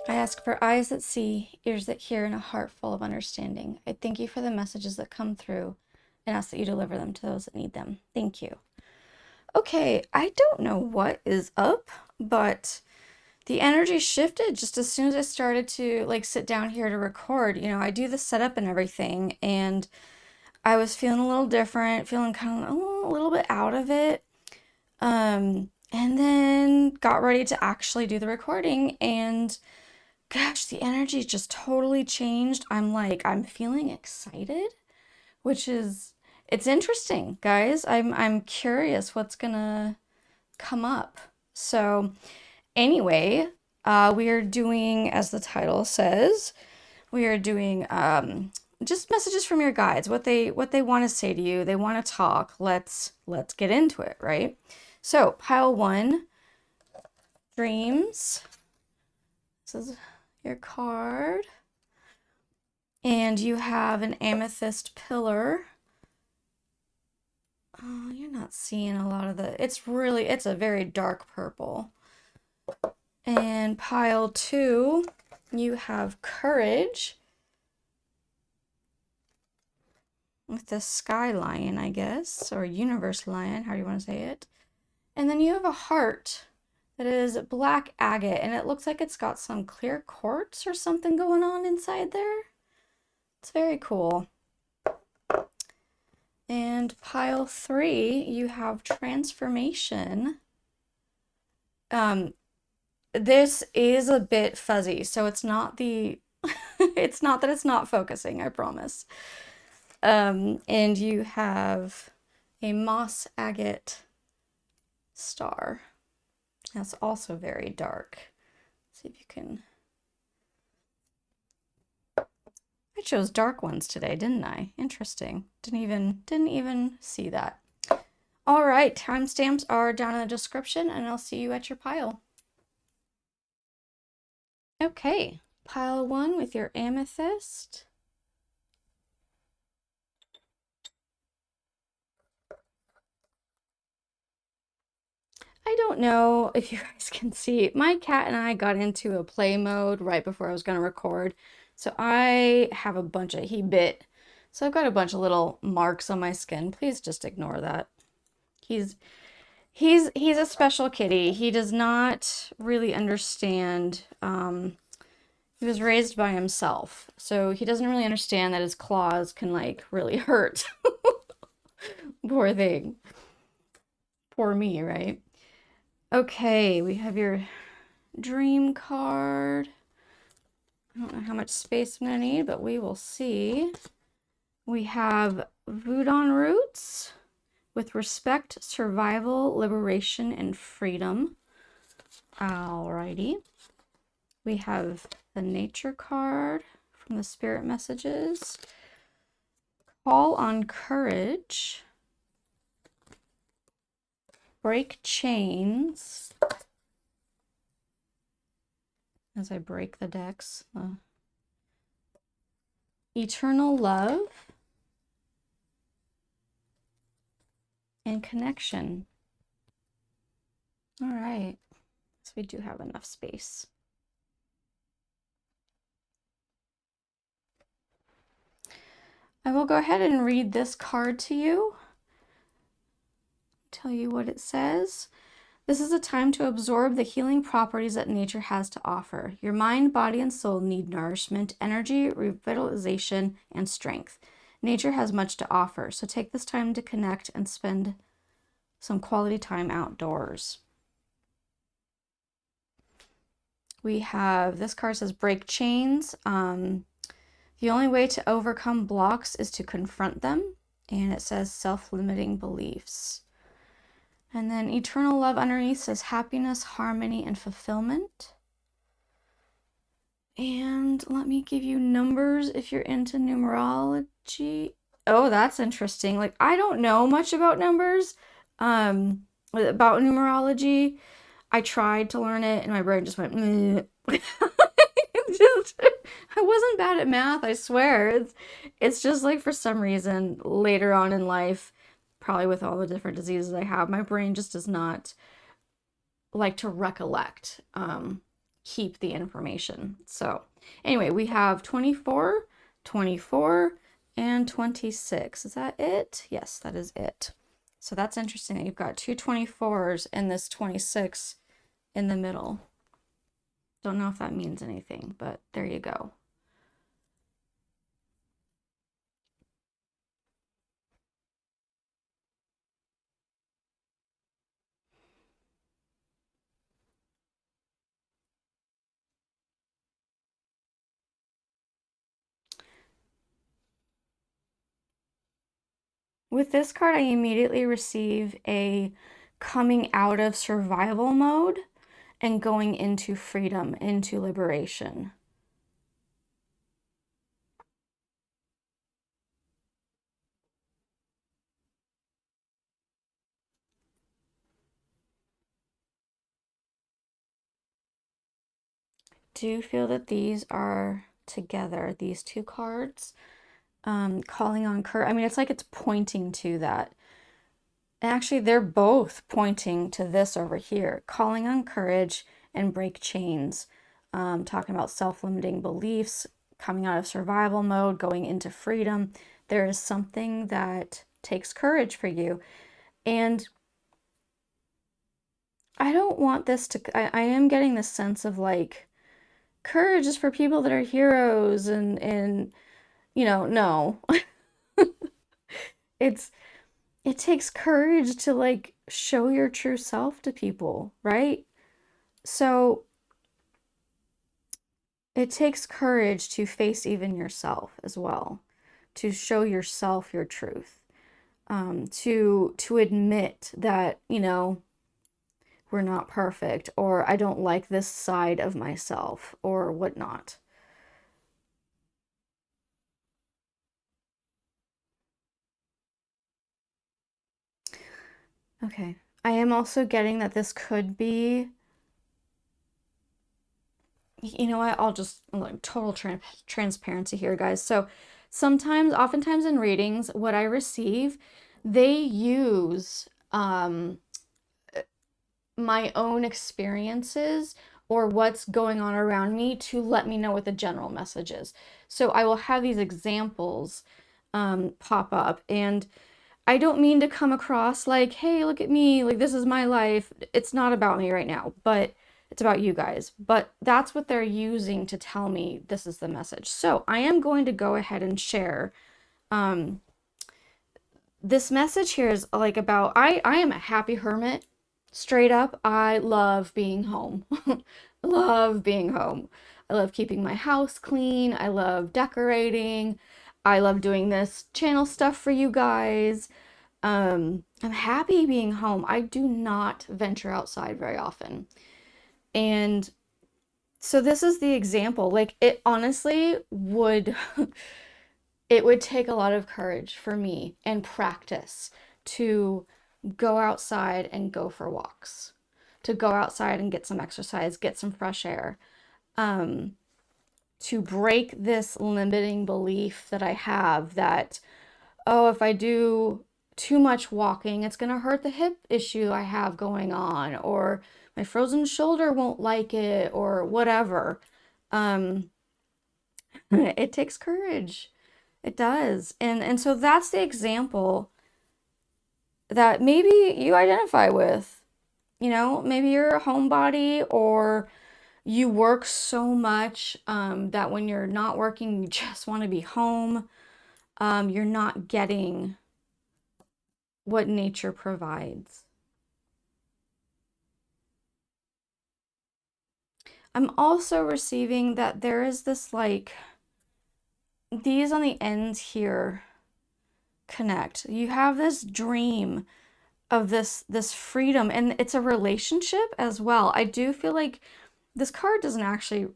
I ask for eyes that see, ears that hear, and a heart full of understanding. I thank you for the messages that come through and ask that you deliver them to those that need them. Thank you. Okay, I don't know what is up, but the energy shifted just as soon as I started to like sit down here to record. I do the setup and everything, and I was feeling a little different, feeling kind of a little bit out of it. And then got ready to actually do the recording, and gosh, the energy just totally changed. I'm feeling excited, which is it's interesting, guys. I'm curious what's gonna come up. So anyway, we are doing, as the title says, we are doing just messages from your guides, what they want to say to you. They want to talk. Let's get into it, right? So pile one, dreams. This is your card. And you have an amethyst pillar. Oh, you're not seeing a lot of it's a very dark purple. And pile two, you have courage with the sky lion, I guess, or universe lion, how do you want to say it? And then you have a heart that is black agate, and it looks like it's got some clear quartz or something going on inside there. It's very cool. And pile three, you have transformation. This is a bit fuzzy, so it's not the it's not that it's not focusing, I promise. And you have a moss agate star. That's also very dark. Let's see if you can. I chose dark ones today, didn't I? Interesting. Didn't even see that. All right, timestamps are down in the description, and I'll see you at your pile. Okay, pile one with your amethyst. I don't know if you guys can see, my cat and I got into a play mode right before I was going to record. So I have a bunch of, he bit. So I've got a bunch of little marks on my skin. Please just ignore that. He's a special kitty. He does not really understand. He was raised by himself, so he doesn't really understand that his claws can like really hurt. Poor thing. Poor me, right? Okay, we have your dream card. I don't know how much space I'm gonna need, but we will see. We have Voodoo roots with respect, survival, liberation, and freedom. Alrighty. We have the nature card from the spirit messages. Call on courage. Break chains. As I break the decks. Eternal love. And connection. All right. So we do have enough space. I will go ahead and read this card to you. Tell you what it says. This is a time to absorb the healing properties that nature has to offer. Your mind, body, and soul need nourishment, energy, revitalization, and strength. Nature has much to offer, so take this time to connect and spend some quality time outdoors. We have, this card says break chains. The only way to overcome blocks is to confront them. And it says self-limiting beliefs. And then eternal love underneath says happiness, harmony, and fulfillment. And let me give you numbers if you're into numerology. Oh, that's interesting. Like, I don't know much about numbers, about numerology. I tried to learn it and my brain just went, just, I wasn't bad at math, I swear. It's just like for some reason later on in life, probably with all the different diseases I have, my brain just does not like to recollect keep the information. So anyway, we have 24, 24, and 26. Is that it? Yes, that is it. So that's interesting that you've got two 24s and this 26 in the middle. Don't know if that means anything, but there you go. With this card, I immediately receive a coming out of survival mode and going into freedom, into liberation. Do you feel that these are together, these two cards? Calling on courage. I mean, it's like it's pointing to that. And actually, they're both pointing to this over here, calling on courage and break chains. Talking about self-limiting beliefs, coming out of survival mode, going into freedom. There is something that takes courage for you. And I don't want this to, I am getting this sense of like, courage is for people that are heroes and no. It's it takes courage to like show your true self to people, right? So it takes courage to face even yourself as well, to show yourself your truth, to admit that we're not perfect, or I don't like this side of myself, or whatnot. Okay. I am also getting that this could be, I'll just like total transparency here, guys. So sometimes, oftentimes in readings, what I receive, they use my own experiences or what's going on around me to let me know what the general message is. So I will have these examples pop up, and I don't mean to come across like, hey, look at me, like this is my life. It's not about me right now, but it's about you guys. But that's what they're using to tell me this is the message. So I am going to go ahead and share this message here is like about I am a happy hermit. Straight up, I love being home. Love being home. I love keeping my house clean. I love decorating. I love doing this channel stuff for you guys. I'm happy being home. I do not venture outside very often. And so this is the example. Like it honestly would it would take a lot of courage for me and practice to go outside and go for walks, to go outside and get some exercise, get some fresh air, to break this limiting belief that I have that, oh, if I do too much walking, it's going to hurt the hip issue I have going on, or my frozen shoulder won't like it, or whatever. Um, it takes courage. It does. And so that's the example that maybe you identify with. Maybe you're a homebody or you work so much that when you're not working, you just want to be home. You're not getting what nature provides. I'm also receiving that there is this like, these on the ends here connect. You have this dream of this freedom, and it's a relationship as well. I do feel like this card doesn't actually,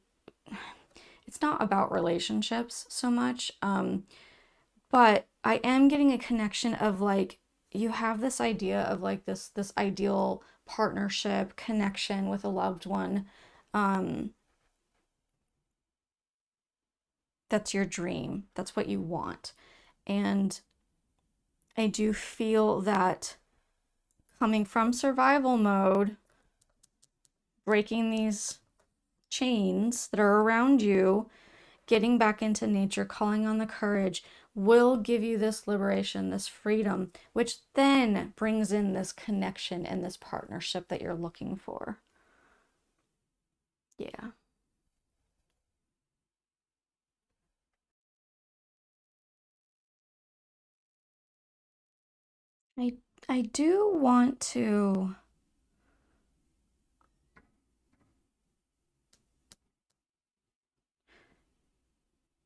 it's not about relationships so much, but I am getting a connection of like you have this idea of like this ideal partnership connection with a loved one. um that's your dream, that's what you want. And I do feel that coming from survival mode, breaking these chains that are around you, getting back into nature, calling on the courage will give you this liberation, this freedom, which then brings in this connection and this partnership that you're looking for. Yeah. I I do want to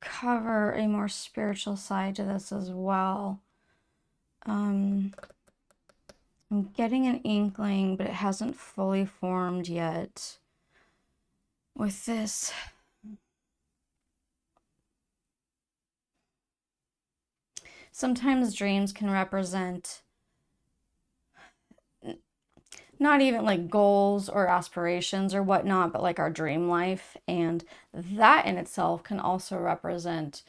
cover a more spiritual side to this as well. Um, I'm getting an inkling, but it hasn't fully formed yet. With this, sometimes dreams can represent not even like goals or aspirations or whatnot, but like our dream life. And that in itself can also represent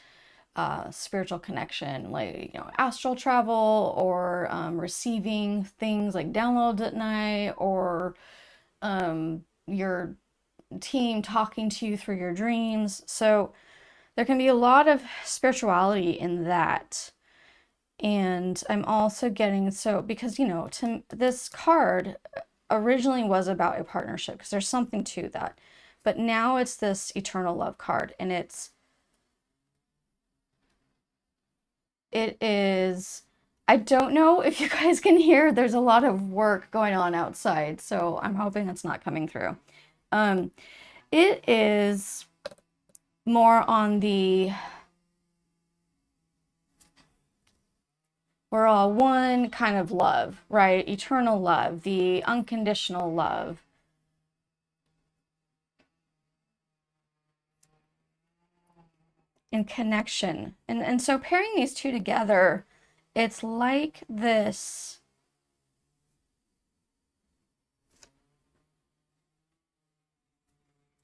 spiritual connection, like, astral travel or receiving things like downloads at night or your team talking to you through your dreams. So there can be a lot of spirituality in that. And I'm also getting, so because, this card originally was about a partnership because there's something to that. But now it's this eternal love card, and it is, I don't know if you guys can hear, there's a lot of work going on outside, so I'm hoping it's not coming through. Um, it is more on the we're all one kind of love, right? Eternal love, the unconditional love, and connection. And so pairing these two together, it's like this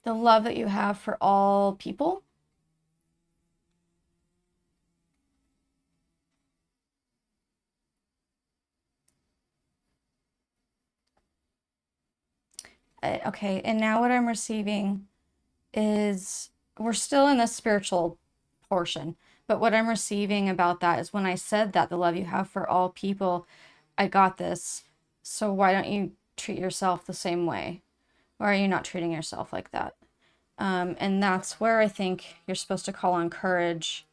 the love that you have for all people. Okay, and now what I'm receiving is we're still in the spiritual portion, but what I'm receiving about that is when I said that the love you have for all people, I got this. So why don't you treat yourself the same way? Why are you not treating yourself like that? And that's where I think you're supposed to call on courage,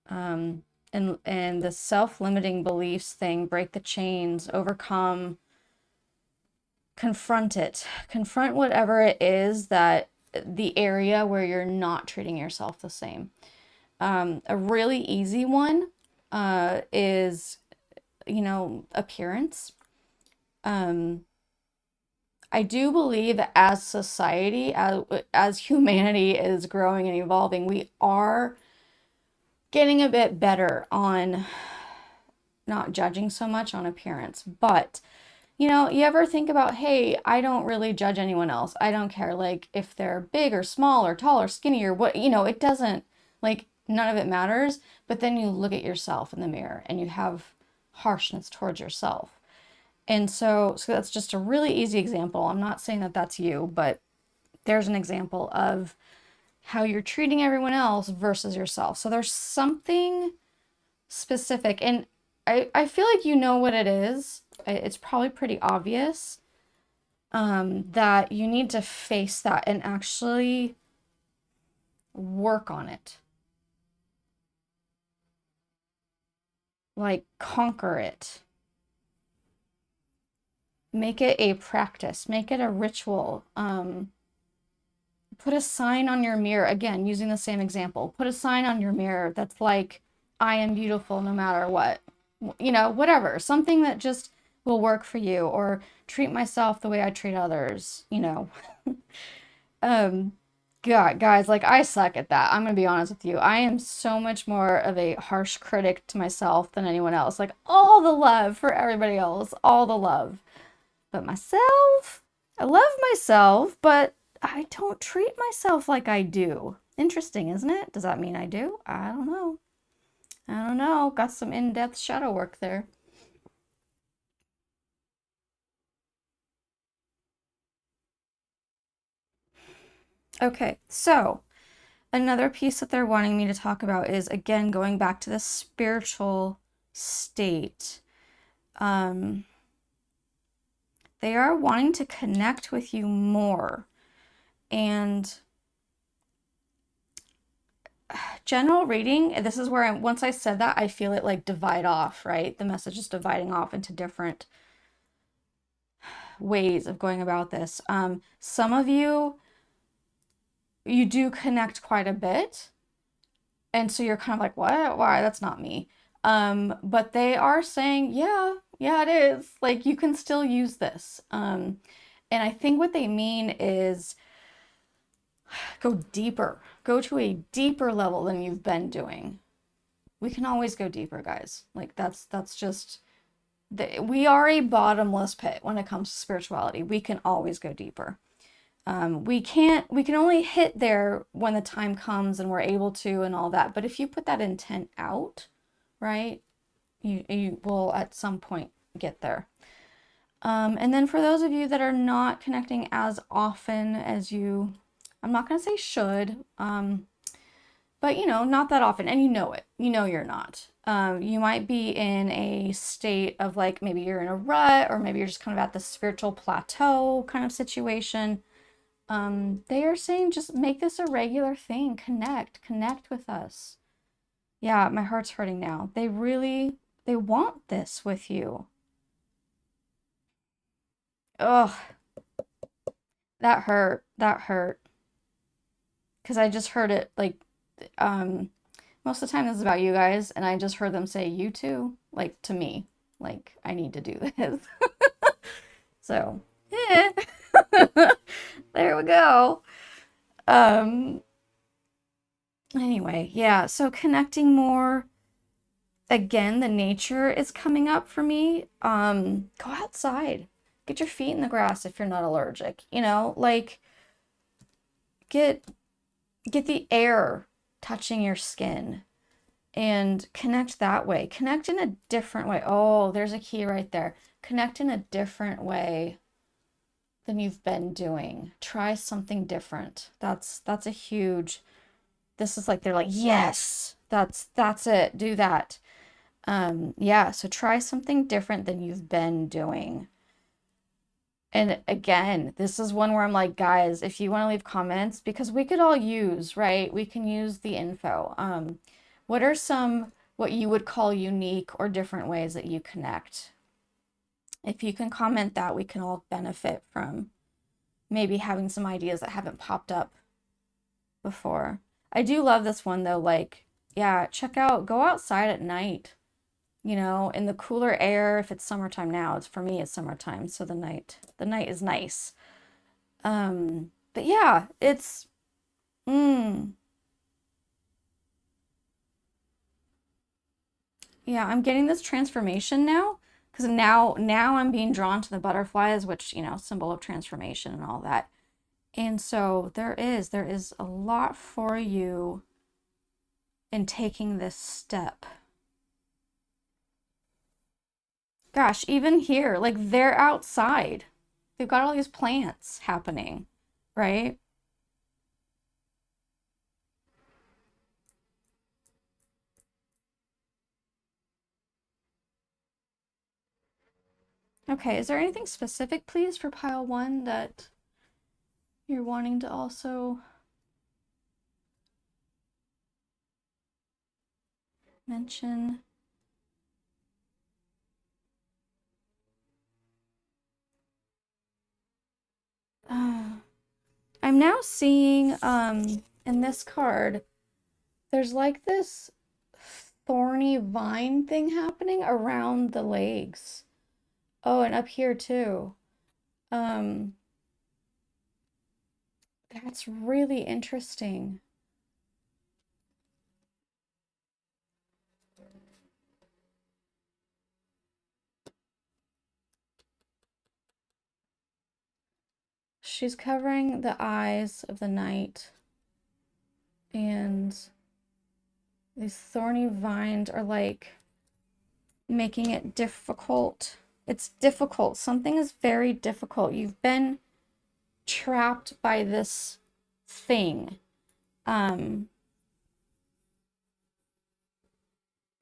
and the self-limiting beliefs thing, break the chains, overcome, confront it, confront whatever it is that the area where you're not treating yourself the same. A really easy one is, appearance. I do believe that as society, as humanity is growing and evolving, we are getting a bit better on not judging so much on appearance. But, you ever think about, hey, I don't really judge anyone else. I don't care, like, if they're big or small or tall or skinny or what, it doesn't, like, none of it matters. But then you look at yourself in the mirror and you have harshness towards yourself. And so that's just a really easy example. I'm not saying that that's you, but there's an example of how you're treating everyone else versus yourself. So there's something specific, and I feel like you know what it is. It's probably pretty obvious, that you need to face that and actually work on it. Like, conquer it. Make it a practice. Make it a ritual. Put a sign on your mirror, again, using the same example. Put a sign on your mirror that's like, I am beautiful no matter what. Whatever. Something that just will work for you, or treat myself the way I treat others. Um, God, guys, like, I suck at that. I'm gonna be honest with you. I am so much more of a harsh critic to myself than anyone else. Like, all the love for everybody else, all the love. But myself, I love myself, but I don't treat myself like I do. Interesting, isn't it? Does that mean I do? I don't know. I don't know. Got some in-depth shadow work there. Okay, so another piece that they're wanting me to talk about is again going back to the spiritual state. Um, they are wanting to connect with you more. And general reading, this is where once I said that, I feel it like divide off, right? The message is dividing off into different ways of going about this. Some of you do connect quite a bit. And so you're kind of like, what? Why? That's not me. But they are saying, yeah, it is. Like you can still use this. And I think what they mean is go deeper, go to a deeper level than you've been doing. We can always go deeper, guys. Like that's just we are a bottomless pit when it comes to spirituality. We can always go deeper. We can only hit there when the time comes and we're able to and all that. But if you put that intent out, right, you will at some point get there. And then for those of you that are not connecting as often as you, I'm not going to say should, but not that often, and you know it. You know you're not. You might be in a state of like maybe you're in a rut, or maybe you're just kind of at the spiritual plateau kind of situation. They are saying just make this a regular thing. Connect with us. Yeah, my heart's hurting now. They want this with you. Ugh, that hurt. That hurt. Because I just heard it like, most of the time this is about you guys, and I just heard them say you too, like to me. Like, I need to do this. So, yeah. There we go. Um, anyway, yeah, so connecting more. Again, the nature is coming up for me. Go outside. Get your feet in the grass if you're not allergic. Like get the air touching your skin and connect that way. Connect in a different way. Oh, there's a key right there. Connect in a different way than you've been doing. Try something different. That's a huge. This is like they're like, "Yes. That's it. Do that." Yeah, so try something different than you've been doing. And again, this is one where I'm like, guys, if you want to leave comments, because we could all use, right? We can use the info. What are some what you would call unique or different ways that you connect? If you can comment that, we can all benefit from maybe having some ideas that haven't popped up before. I do love this one though, like, yeah, go outside at night. In the cooler air. If it's summertime now, for me it's summertime, so the night is nice. But yeah, it's yeah, I'm getting this transformation now because now I'm being drawn to the butterflies, which, symbol of transformation and all that. And so there is a lot for you in taking this step. Gosh, even here, like they're outside. They've got all these plants happening, right? Okay, is there anything specific, please, for pile one that you're wanting to also mention? I'm now seeing in this card, there's like this thorny vine thing happening around the legs. Oh, and up here too. Um, that's really interesting. She's covering the eyes of the knight, and these thorny vines are like making it difficult. It's difficult. Something is very difficult. You've been trapped by this thing. Um,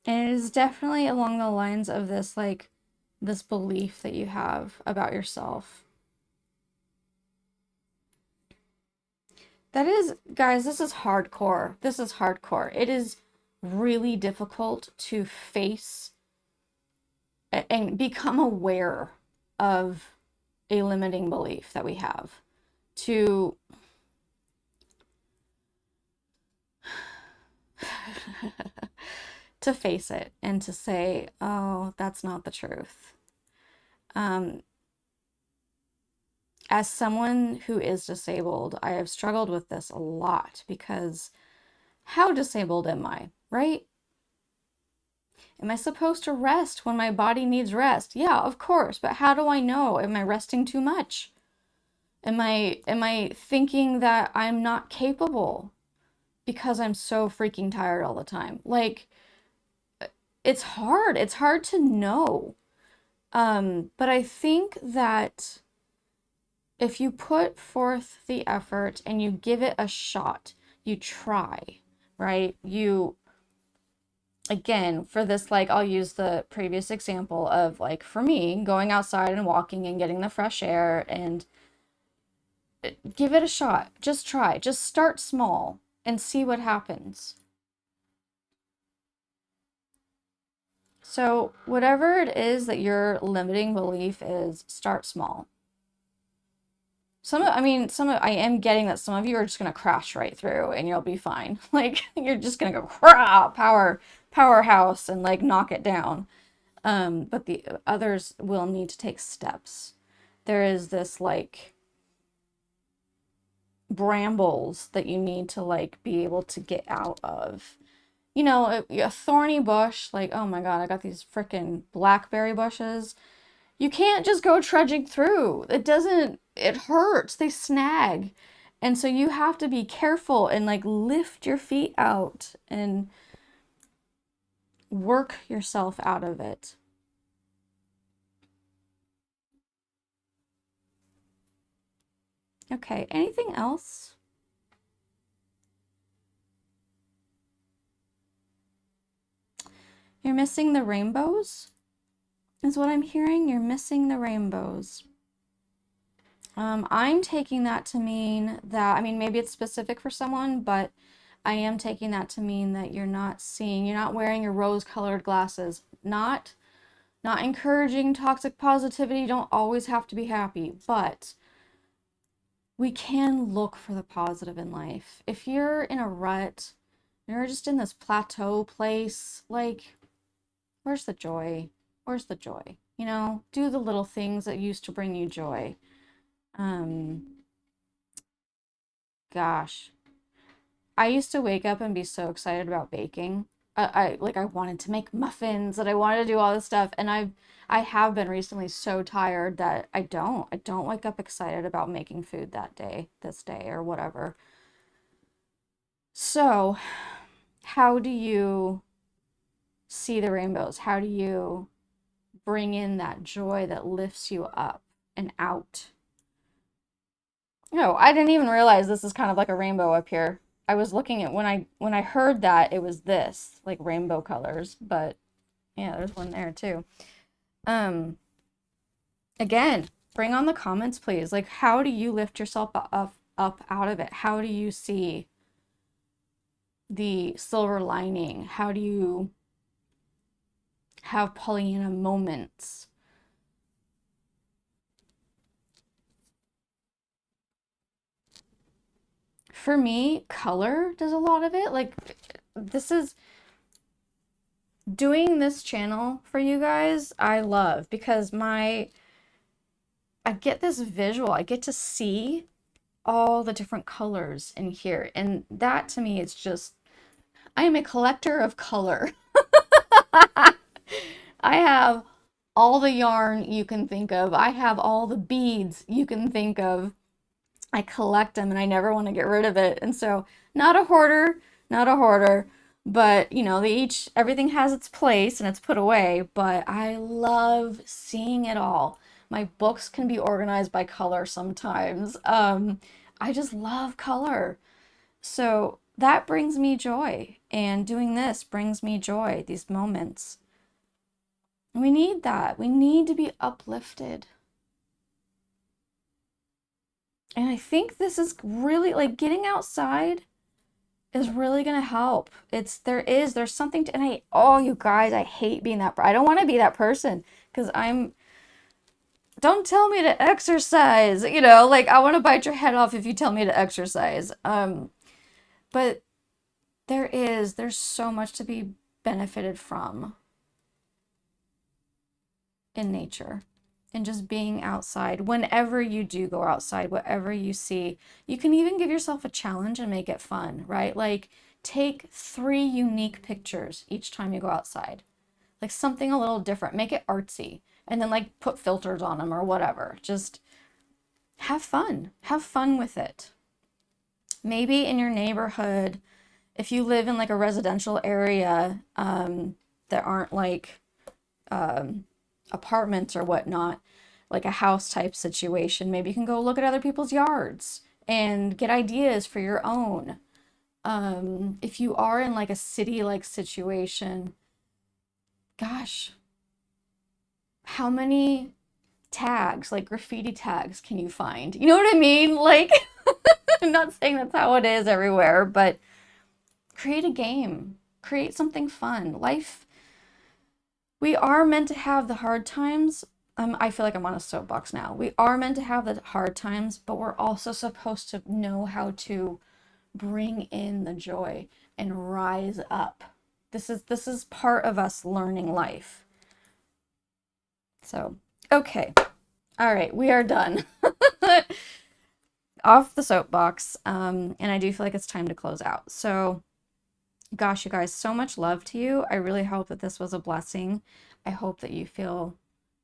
and it is definitely along the lines of this, like, this belief that you have about yourself. That is, guys, this is hardcore. This is hardcore. It is really difficult to face and become aware of a limiting belief that we have. To to face it and to say, oh, that's not the truth. Um, as someone who is disabled, I have struggled with this a lot because how disabled am I, right? Am I supposed to rest when my body needs rest? Yeah, of course, but how do I know? Am I resting too much? Am I thinking that I'm not capable because I'm so freaking tired all the time? Like, it's hard. It's hard to know. But I think that if you put forth the effort and you give it a shot, you try, right? You, again, for this, like, I'll use the previous example of, like, for me, going outside and walking and getting the fresh air and give it a shot. Just try. Just start small and see what happens. So, whatever it is that your limiting belief is, start small. I am getting that some of you are just gonna crash right through and you'll be fine. Like, you're just gonna go powerhouse and like knock it down. But the others will need to take steps. There is this like brambles that you need to like be able to get out of. You know, a thorny bush, like, oh my God, I got these freaking blackberry bushes. You can't just go trudging through. It hurts. They snag. And so you have to be careful and like lift your feet out and work yourself out of it. Okay, anything else? You're missing the rainbows, is what I'm hearing. You're missing the rainbows. I'm taking that to mean that, I mean, maybe it's specific for someone, but I am taking that to mean that you're not wearing your rose-colored glasses. Not encouraging toxic positivity. You don't always have to be happy, but we can look for the positive in life. If you're in a rut, you're just in this plateau place, like, where's the joy? Where's the joy? You know, do the little things that used to bring you joy. Um, Gosh, I used to wake up and be so excited about baking. I wanted to make muffins and I wanted to do all this stuff. And I have been recently so tired that I don't wake up excited about making food this day or whatever. So, how do you see the rainbows? How do you bring in that joy that lifts you up and out? No, I didn't even realize this is kind of like a rainbow up here. I was looking at when I heard that it was this, like rainbow colors, but yeah, there's one there too. Um, Again, bring on the comments, please. Like, how do you lift yourself up out of it? How do you see the silver lining? How do you have Pollyanna moments? For me, color does a lot of it. Like, this is doing this channel for you guys, I love because I get this visual. I get to see all the different colors in here. And that to me is just, I am a collector of color. I have all the yarn you can think of. I have all the beads you can think of. I collect them and I never want to get rid of it. And so, not a hoarder, not a hoarder, but you know, everything has its place and it's put away, but I love seeing it all. My books can be organized by color sometimes. I just love color. So that brings me joy. And doing this brings me joy, these moments. We need that. We need to be uplifted. And I think this is really like getting outside is really gonna help. There's something to, and oh, you guys, I hate being that, I don't want to be that person because don't tell me to exercise, like I want to bite your head off if you tell me to exercise. But there's so much to be benefited from in nature and just being outside. Whenever you do go outside, whatever you see, you can even give yourself a challenge and make it fun, right? Like take 3 unique pictures each time you go outside, like something a little different, make it artsy, and then like put filters on them or whatever. Just have fun with it. Maybe in your neighborhood, if you live in like a residential area, that aren't like apartments or whatnot, like a house type situation, maybe you can go look at other people's yards and get ideas for your own. If you are in like a city like situation, gosh, how many tags, like graffiti tags, can you find? You know what I mean? Like, I'm not saying that's how it is everywhere, but create a game, create something fun. Life, we are meant to have the hard times. I feel like I'm on a soapbox now. We are meant to have the hard times, but we're also supposed to know how to bring in the joy and rise up. This is part of us learning life. So, okay. All right, we are done. Off the soapbox. And I do feel like it's time to close out. So, gosh, you guys, so much love to you. I really hope that this was a blessing. I hope that you feel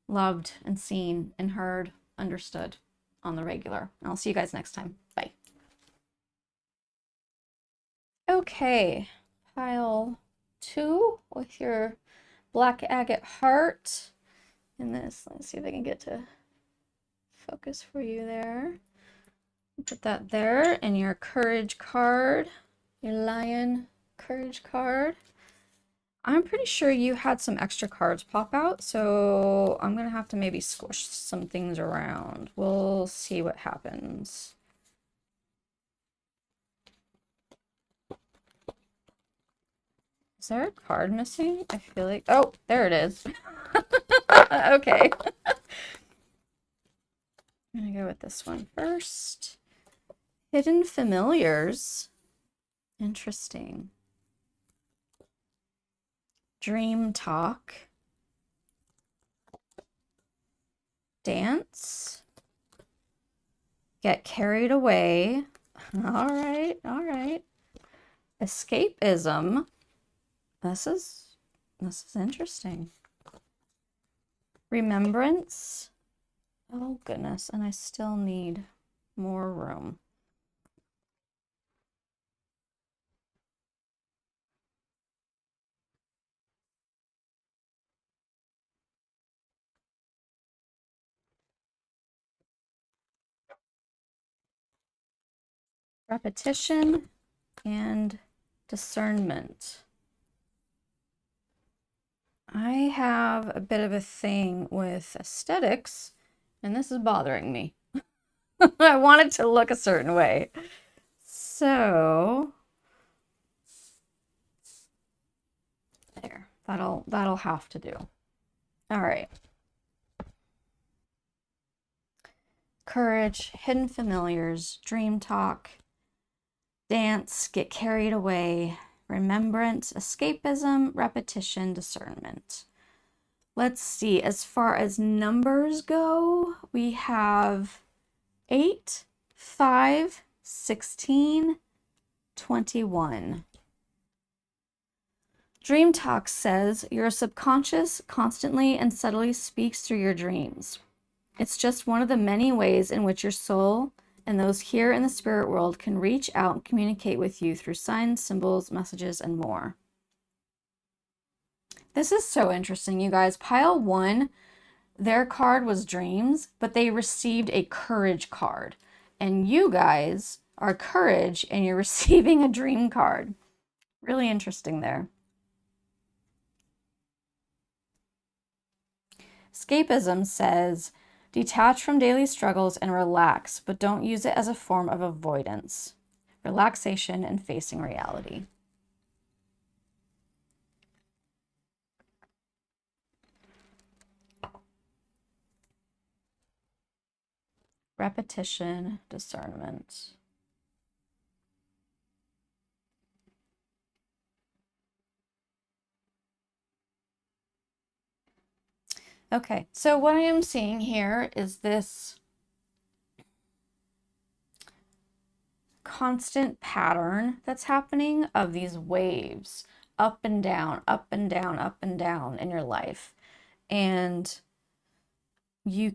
loved and seen and heard, understood on the regular. And I'll see you guys next time. Bye. Okay, pile 2 with your black agate heart. And this, let's see if I can get to focus for you there. Put that there, and your courage card, your lion courage card. I'm pretty sure you had some extra cards pop out, so I'm gonna have to maybe squish some things around. We'll see what happens. Is there a card missing? I feel like, oh, there it is. Okay. I'm gonna go with this one first. Hidden familiars. Interesting. Dream talk. Dance. Get carried away. All right, all right. Escapism. This is interesting. Remembrance. Oh goodness, and I still need more room. Repetition and discernment. I have a bit of a thing with aesthetics, and this is bothering me. I want it to look a certain way. So there, that'll have to do. All right. Courage, hidden familiars, dream talk, dance, get carried away, remembrance, escapism, repetition, discernment. Let's see, as far as numbers go, we have 8, 5, 16, 21. Dream Talk says your subconscious constantly and subtly speaks through your dreams. It's just one of the many ways in which your soul and those here in the spirit world can reach out and communicate with you through signs, symbols, messages, and more. This is so interesting, you guys. Pile 1, their card was dreams, but they received a courage card. And you guys are courage and you're receiving a dream card. Really interesting there. Escapism says, detach from daily struggles and relax, but don't use it as a form of avoidance. Relaxation and facing reality. Repetition, discernment. Okay, so what I am seeing here is this constant pattern that's happening of these waves up and down, up and down, up and down in your life. And you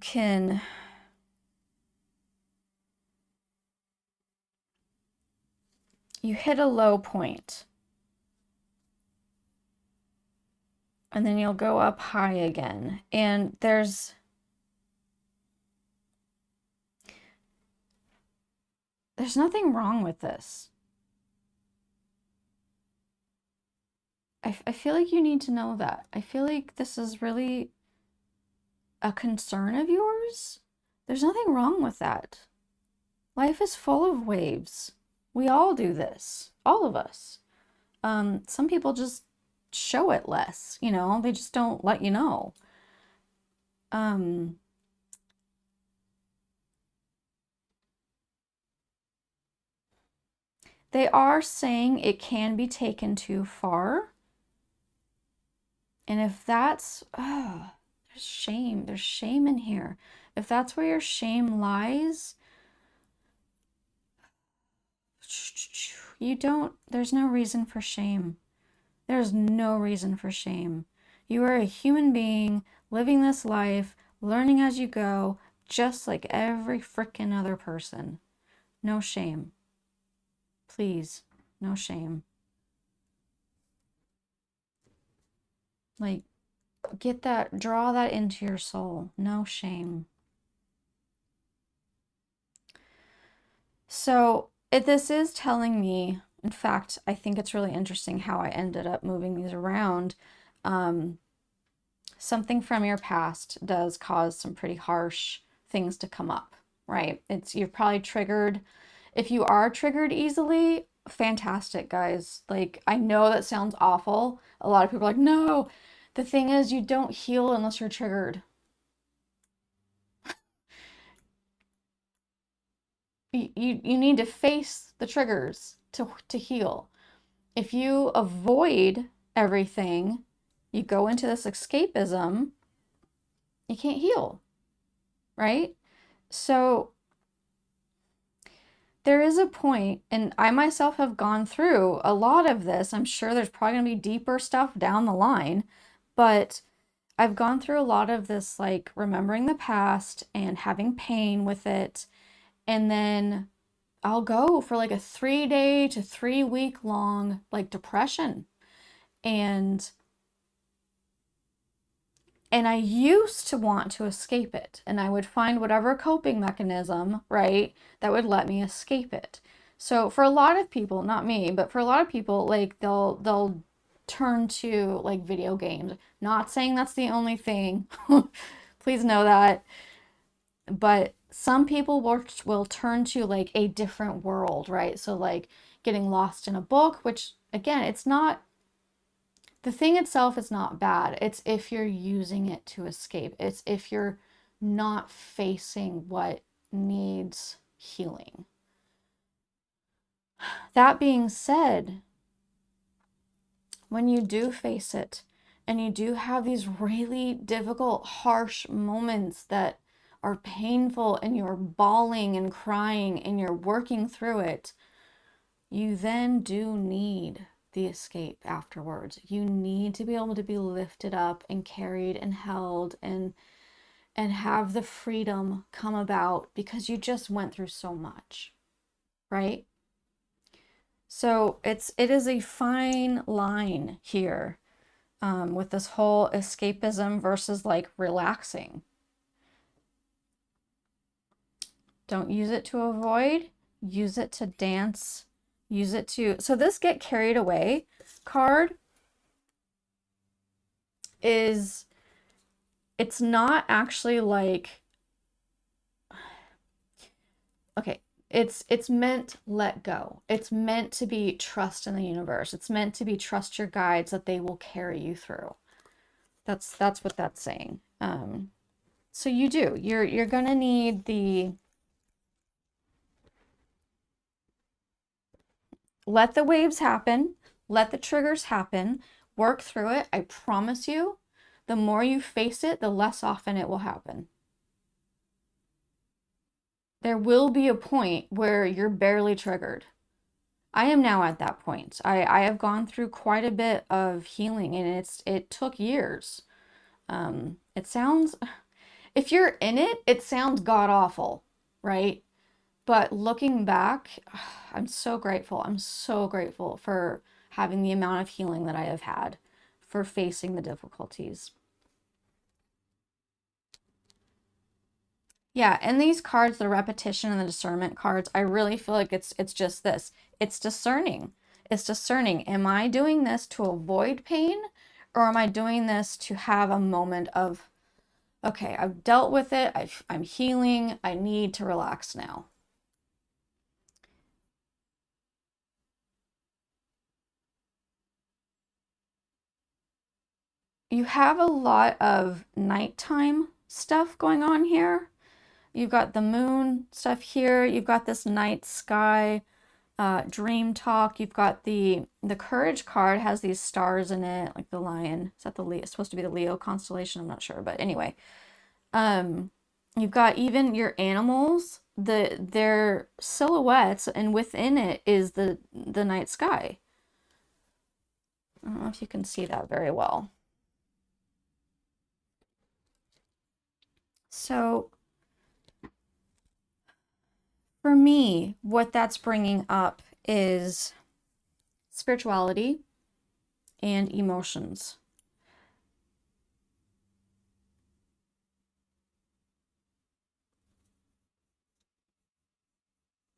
hit a low point and then you'll go up high again. And there's nothing wrong with this. I feel like you need to know that. I feel like this is really a concern of yours. There's nothing wrong with that. Life is full of waves. We all do this, all of us. Some people just show it less, you know, they just don't let you know. They are saying it can be taken too far. And if that's, there's shame in here. If that's where your shame lies, there's no reason for shame. There's no reason for shame. You are a human being living this life, learning as you go, just like every frickin' other person. No shame. Please, no shame. Like, draw that into your soul. No shame. So, this is telling me, in fact, I think it's really interesting how I ended up moving these around. Something from your past does cause some pretty harsh things to come up, right? You're probably triggered. If you are triggered easily, fantastic, guys. Like, I know that sounds awful. A lot of people are like, no. The thing is, you don't heal unless you're triggered. You need to face the triggers to heal. If you avoid everything, you go into this escapism, you can't heal, right? So there is a point, and I myself have gone through a lot of this. I'm sure there's probably going to be deeper stuff down the line, but I've gone through a lot of this, like remembering the past and having pain with it. And then I'll go for like a 3-day to 3-week long like depression. And I used to want to escape it, and I would find whatever coping mechanism, right, that would let me escape it. So for a lot of people, not me, but for a lot of people, like they'll turn to like video games. Not saying that's the only thing. Please know that. But some people will turn to like a different world, right? So like getting lost in a book, which again, it's not, the thing itself is not bad. It's if you're using it to escape. It's if you're not facing what needs healing. That being said, when you do face it and you do have these really difficult, harsh moments that are painful and you're bawling and crying and you're working through it, you then do need the escape afterwards. You need to be able to be lifted up and carried and held and have the freedom come about because you just went through so much, right? So it is a fine line here with this whole escapism versus like relaxing. Don't use it to avoid, use it to dance, use it to, so this get carried away card is, it's not actually like, okay, it's meant let go. It's meant to be trust in the universe. It's meant to be trust your guides that they will carry you through. That's what that's saying. So you do. You're gonna need the let the waves happen, let the triggers happen, work through it. I promise you, the more you face it, the less often it will happen. There will be a point where you're barely triggered. I am now at that point. I have gone through quite a bit of healing and it took years. It sounds, if you're in it, it sounds god awful, right? But looking back, I'm so grateful. I'm so grateful for having the amount of healing that I have had, for facing the difficulties. Yeah, and these cards, the repetition and the discernment cards, I really feel like it's just this. It's discerning. It's discerning. Am I doing this to avoid pain, or am I doing this to have a moment of, okay, I've dealt with it, I'm healing, I need to relax now. You have a lot of nighttime stuff going on here. You've got the moon stuff here. You've got this night sky, dream talk. You've got the courage card has these stars in it, like the lion. Is that the Leo? It's supposed to be the Leo constellation. I'm not sure, but anyway. You've got even your animals, their silhouettes, and within it is the night sky. I don't know if you can see that very well. So for me, what that's bringing up is spirituality and emotions.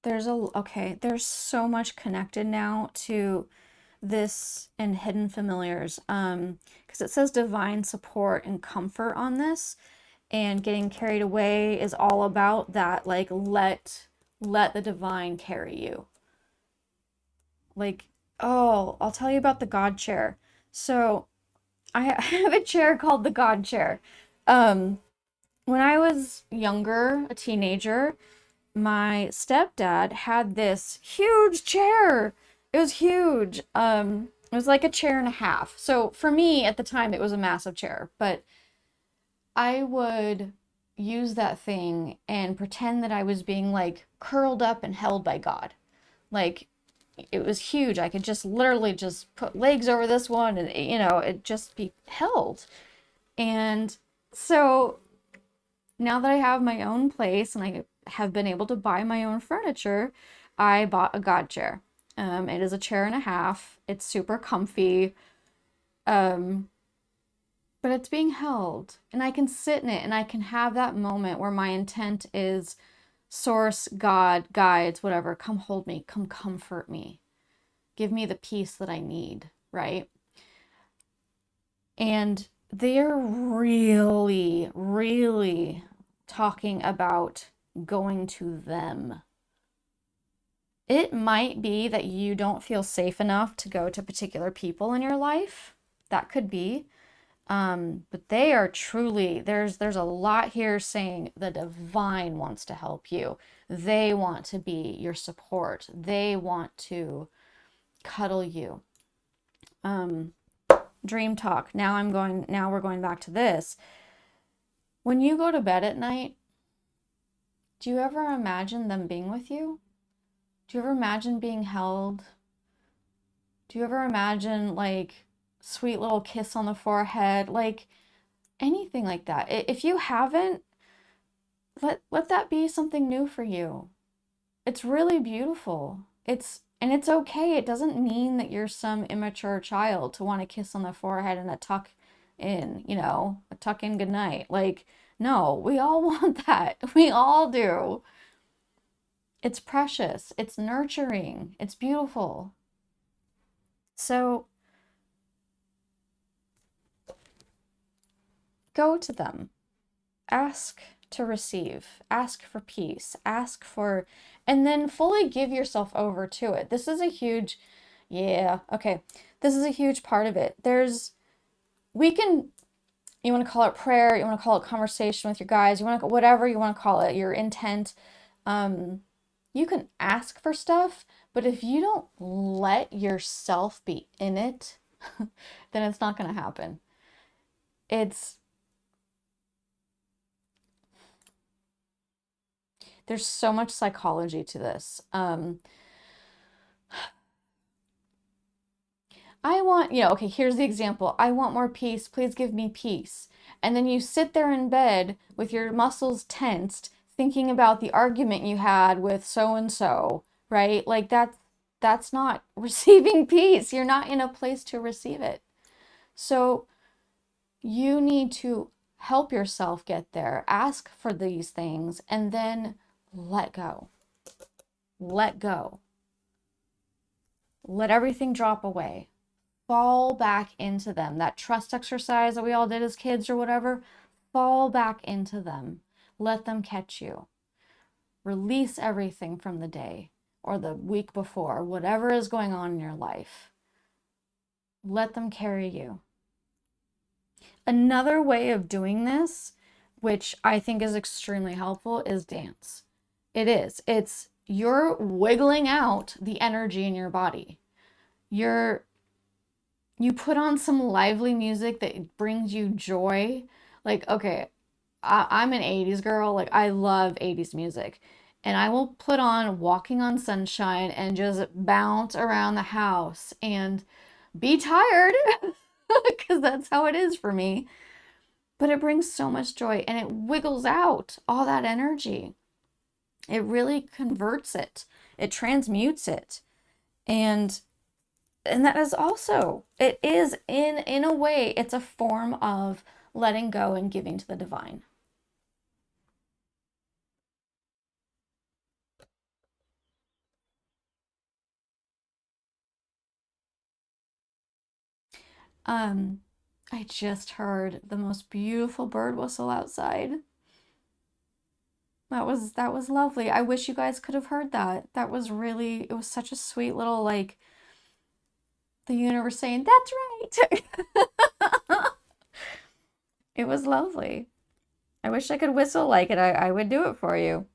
There's so much connected now to this and hidden familiars. Because it says divine support and comfort on this, and getting carried away is all about that, like let the divine carry you. Like, oh, I'll tell you about the God chair. So I have a chair called the God chair. Um, when I was younger, a teenager, my stepdad had this huge chair. It was huge. It was like a chair and a half. So for me at the time, it was a massive chair, but I would use that thing and pretend that I was being like curled up and held by God. Like it was huge. I could just literally just put legs over this one and it just be held. And so now that I have my own place and I have been able to buy my own furniture, I bought a God chair. It is a chair and a half. It's super comfy. Um, but it's being held and I can sit in it and I can have that moment where my intent is source, God, guides, whatever, come hold me, come comfort me, give me the peace that I need, right? And they're really, really talking about going to them. It might be that you don't feel safe enough to go to particular people in your life. That could be. But they are truly, there's a lot here saying the divine wants to help you. They want to be your support. They want to cuddle you. Dream talk. Now we're going back to this. When you go to bed at night, do you ever imagine them being with you? Do you ever imagine being held? Do you ever imagine like sweet little kiss on the forehead? Like anything like that. If you haven't, let that be something new for you. It's really beautiful. It's okay. It doesn't mean that you're some immature child to want to kiss on the forehead and a tuck in, a tuck in goodnight. Like, no, we all want that. We all do. It's precious. It's nurturing. It's beautiful. So go to them. Ask to receive. Ask for peace. Ask for, and then fully give yourself over to it. This is a huge, yeah, okay. This is a huge part of it. We can, you want to call it prayer, you want to call it conversation with your guys, you want to, whatever you want to call it, your intent. You can ask for stuff, but if you don't let yourself be in it, then it's not going to happen. There's so much psychology to this. I want, okay, here's the example. I want more peace. Please give me peace. And then you sit there in bed with your muscles tensed, thinking about the argument you had with so and so, right? Like that's not receiving peace. You're not in a place to receive it. So you need to help yourself get there. Ask for these things and then let go. Let go. Let everything drop away. Fall back into them. That trust exercise that we all did as kids or whatever, fall back into them. Let them catch you. Release everything from the day or the week before, whatever is going on in your life. Let them carry you. Another way of doing this, which I think is extremely helpful, is dance. It is. You're wiggling out the energy in your body. You put on some lively music that brings you joy. Like, okay, I'm an 80s girl. Like, I love 80s music. And I will put on Walking on Sunshine and just bounce around the house and be tired because that's how it is for me. But it brings so much joy and it wiggles out all that energy. It really converts it. It transmutes it. And that is also, it is in a way, it's a form of letting go and giving to the divine. Um, I just heard the most beautiful bird whistle outside. That was lovely. I wish you guys could have heard that. It was such a sweet little, like, the universe saying, "That's right." It was lovely. I wish I could whistle like it. I would do it for you.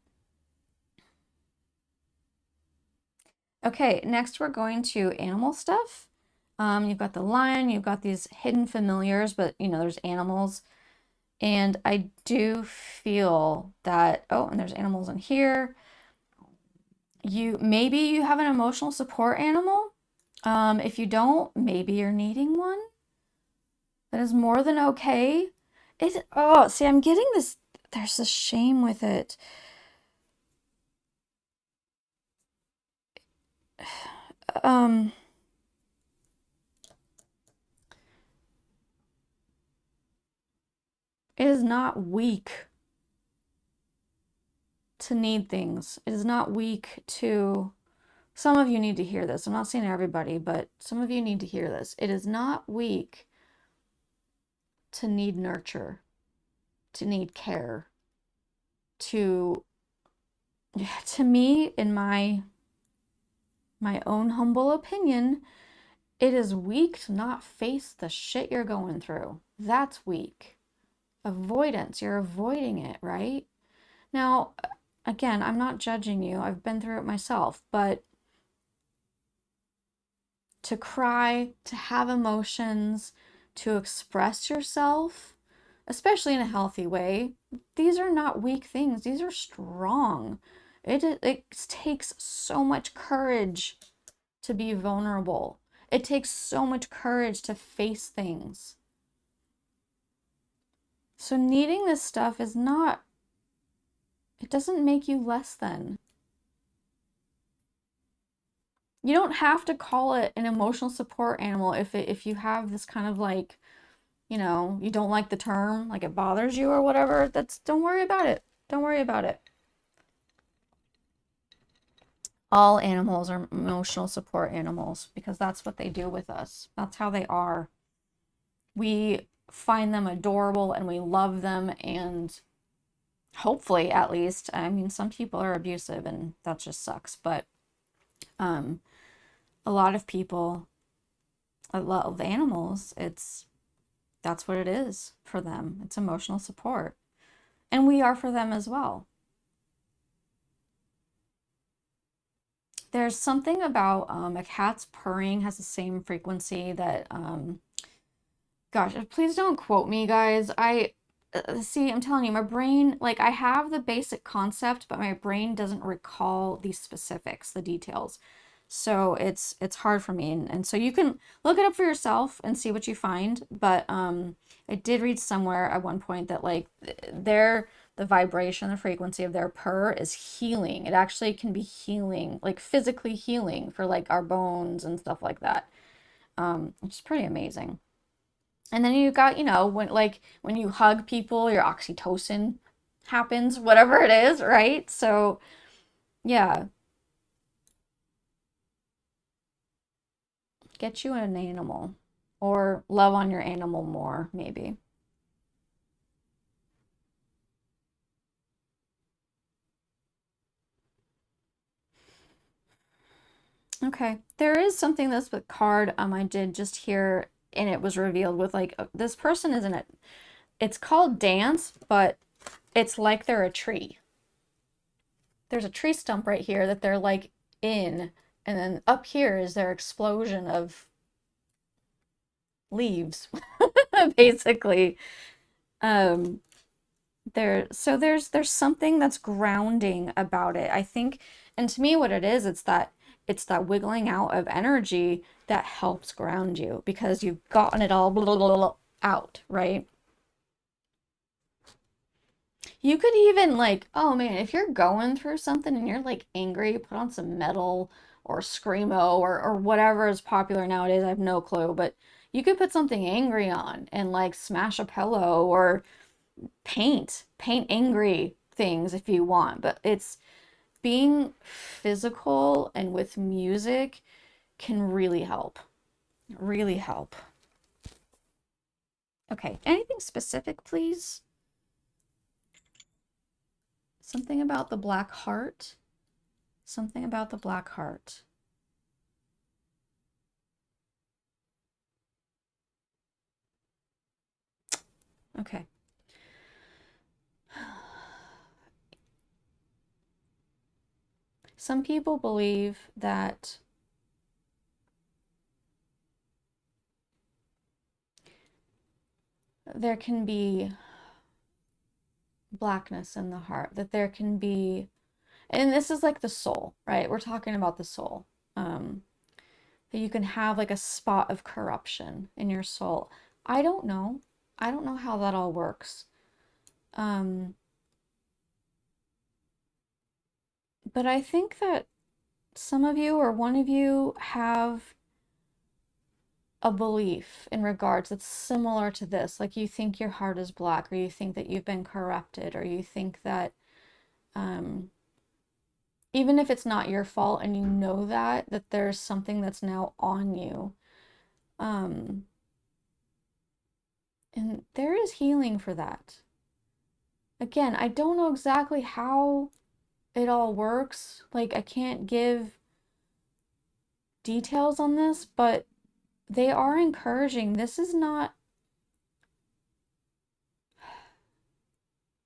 Okay, next we're going to animal stuff. You've got the lion, you've got these hidden familiars, but there's animals. And I do feel that, oh, and there's animals in here. Maybe you have an emotional support animal. If you don't, maybe you're needing one. That is more than okay. See, I'm getting this, there's a shame with it. Um, it is not weak to need things. It is not weak to, some of you need to hear this. I'm not saying everybody, but some of you need to hear this. It is not weak to need nurture, to need care, to me, in my own humble opinion, it is weak to not face the shit you're going through. That's weak. Avoidance, you're avoiding it, right? Now, again, I'm not judging you. I've been through it myself, but to cry, to have emotions, to express yourself, especially in a healthy way, these are not weak things. These are strong. It takes so much courage to be vulnerable. It takes so much courage to face things. So needing this stuff is not, it doesn't make you less than. You don't have to call it an emotional support animal if you have this kind of like, you don't like the term, like it bothers you or whatever. Don't worry about it. Don't worry about it. All animals are emotional support animals because that's what they do with us. That's how they are. We find them adorable and we love them, and hopefully, at least, I mean, some people are abusive and that just sucks, but um a lot of people love animals. That's what it is for them. It's emotional support. And we are for them as well. There's something about a cat's purring has the same frequency that gosh, please don't quote me, guys. I see, I'm telling you, my brain, like, I have the basic concept, but my brain doesn't recall the specifics, the details. So it's hard for me. And so you can look it up for yourself and see what you find. But I did read somewhere at one point that like the vibration, the frequency of their purr is healing. It actually can be healing, like physically healing for like our bones and stuff like that. Which is pretty amazing. And then you got, when you hug people, your oxytocin happens, whatever it is, right? So, yeah, get you an animal or love on your animal more, maybe. Okay. There is something this with card I did just here and it was revealed with like this person isn't it. It's called dance, but it's like they're a tree. There's a tree stump right here that they're like in, and then up here is their explosion of leaves basically. um there's something that's grounding about it, I think. And to me what it is, it's that wiggling out of energy that helps ground you because you've gotten it all blah, blah, blah, blah, out, right? You could even like, oh man, if you're going through something and you're like angry, put on some metal or screamo or whatever is popular nowadays. I have no clue, but you could put something angry on and like smash a pillow or paint angry things if you want. But it's being physical and with music can really help. Really help. Okay, anything specific, please? Something about the black heart. Something about the black heart. Okay. Some people believe that there can be blackness in the heart, that there can be, and this is like the soul, right? We're talking about the soul. That you can have like a spot of corruption in your soul. I don't know. I don't know how that all works. Um, but I think that some of you or one of you have a belief in regards that's similar to this. Like you think your heart is black, or you think that you've been corrupted, or you think that um, even if it's not your fault and you know that there's something that's now on you. Um, and there is healing for that. Again, I don't know exactly how it all works. Like, I can't give details on this, but they are encouraging. This is not,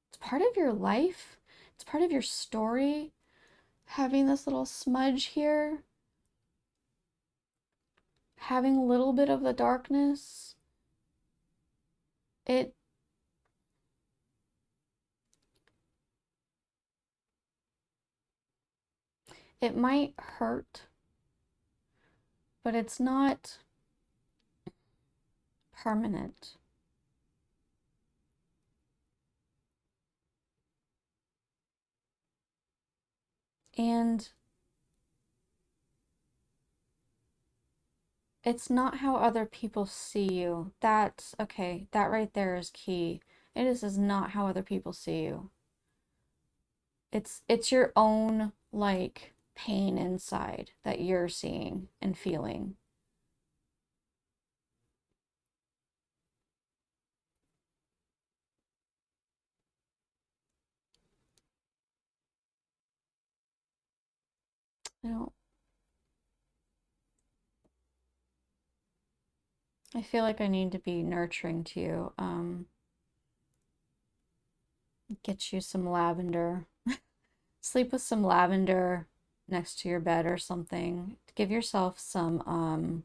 it's part of your life, it's part of your story. Having this little smudge here, having a little bit of the darkness, it it might hurt, but it's not permanent. And it's not how other people see you. That's okay. That right there is key. Is not how other people see you. It's your own like pain inside that you're seeing and feeling. I don't, I feel like I need to be nurturing to you. Get you some lavender. Sleep with some lavender next to your bed or something. Give yourself some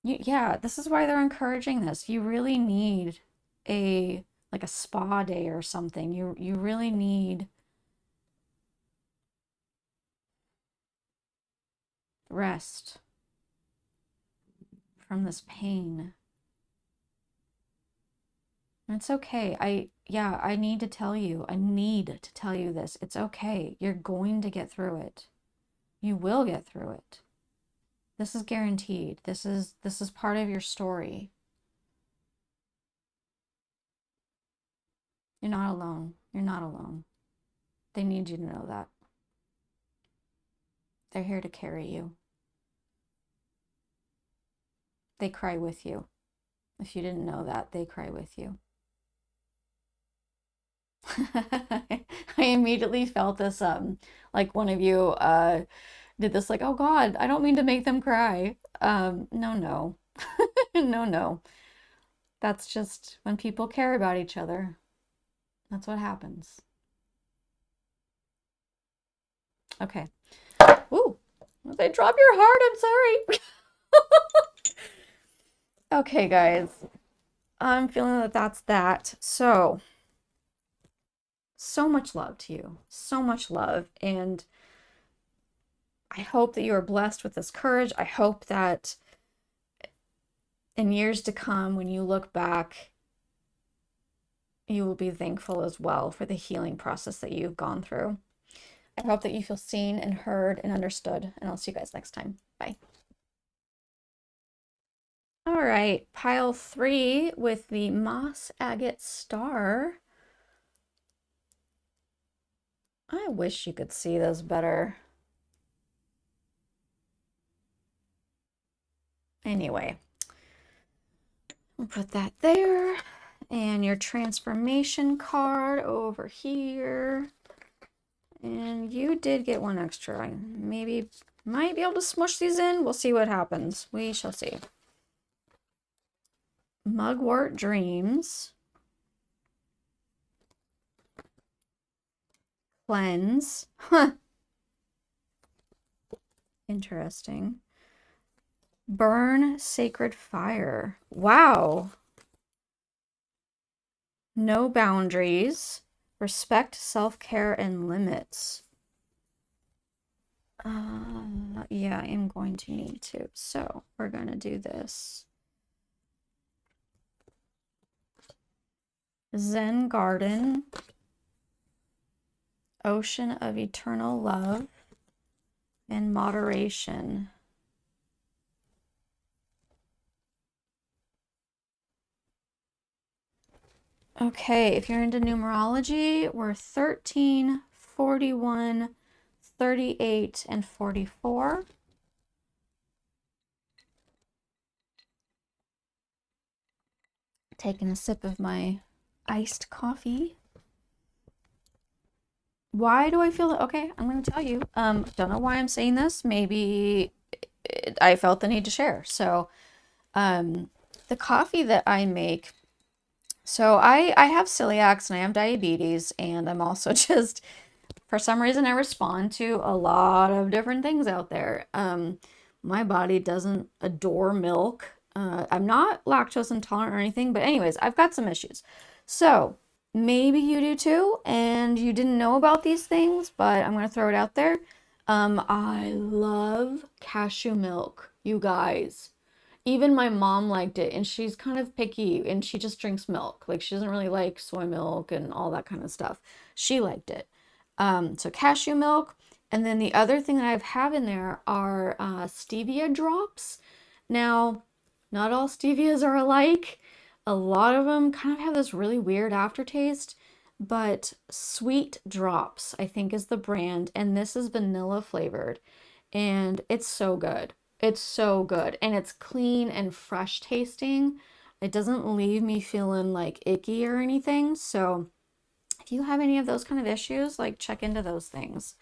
yeah, this is why they're encouraging this. You really need a like a spa day or something. You really need rest from this pain. And it's okay. Yeah, I need to tell you. I need to tell you this. It's okay. You're going to get through it. You will get through it. This is guaranteed. This is part of your story. You're not alone. You're not alone. They need you to know that. They're here to carry you. They cry with you. If you didn't know that, they cry with you. I immediately felt this, like one of you did this, like, oh God, I don't mean to make them cry. No, no. No, no. That's just when people care about each other. That's what happens. Okay. Ooh, they drop your heart. I'm sorry. Okay, guys. I'm feeling that that's that. So much love to you. So much love. And I hope that you are blessed with this courage. I hope that in years to come, when you look back, you will be thankful as well for the healing process that you've gone through. I hope that you feel seen and heard and understood. And I'll see you guys next time. Bye. All right, pile 3 with the moss agate star. I wish you could see this better. Anyway, we'll put that there. And your transformation card over here. And you did get one extra. I maybe might be able to smush these in. We'll see what happens. We shall see. Mugwort Dreams. Cleanse. Huh. Interesting. Burn Sacred Fire. Wow. No boundaries. Respect self-care and limits. Yeah, I am going to need to. So we're going to do this. Zen Garden. Ocean of Eternal Love. And Moderation. Okay, if you're into numerology, we're 13, 41, 38, and 44. Taking a sip of my iced coffee. Why do I feel that? Okay, I'm going to tell you. Don't know why I'm saying this. Maybe I felt the need to share. So, the coffee that I make, so I have celiacs and I have diabetes, and I'm also just, for some reason, I respond to a lot of different things out there. My body doesn't adore milk. I'm not lactose intolerant or anything, but anyways, I've got some issues. So maybe you do too, and you didn't know about these things, but I'm going to throw it out there. I love cashew milk, you guys. Even my mom liked it, and she's kind of picky, and she just drinks milk. Like, she doesn't really like soy milk and all that kind of stuff. She liked it. So cashew milk. And then the other thing that I have in there are stevia drops. Now, not all stevias are alike. A lot of them kind of have this really weird aftertaste. but Sweet Drops, I think is the brand, and this is vanilla flavored, and it's so good. It's so good, and it's clean and fresh tasting. It doesn't leave me feeling like icky or anything. So if you have any of those kind of issues, like check into those things.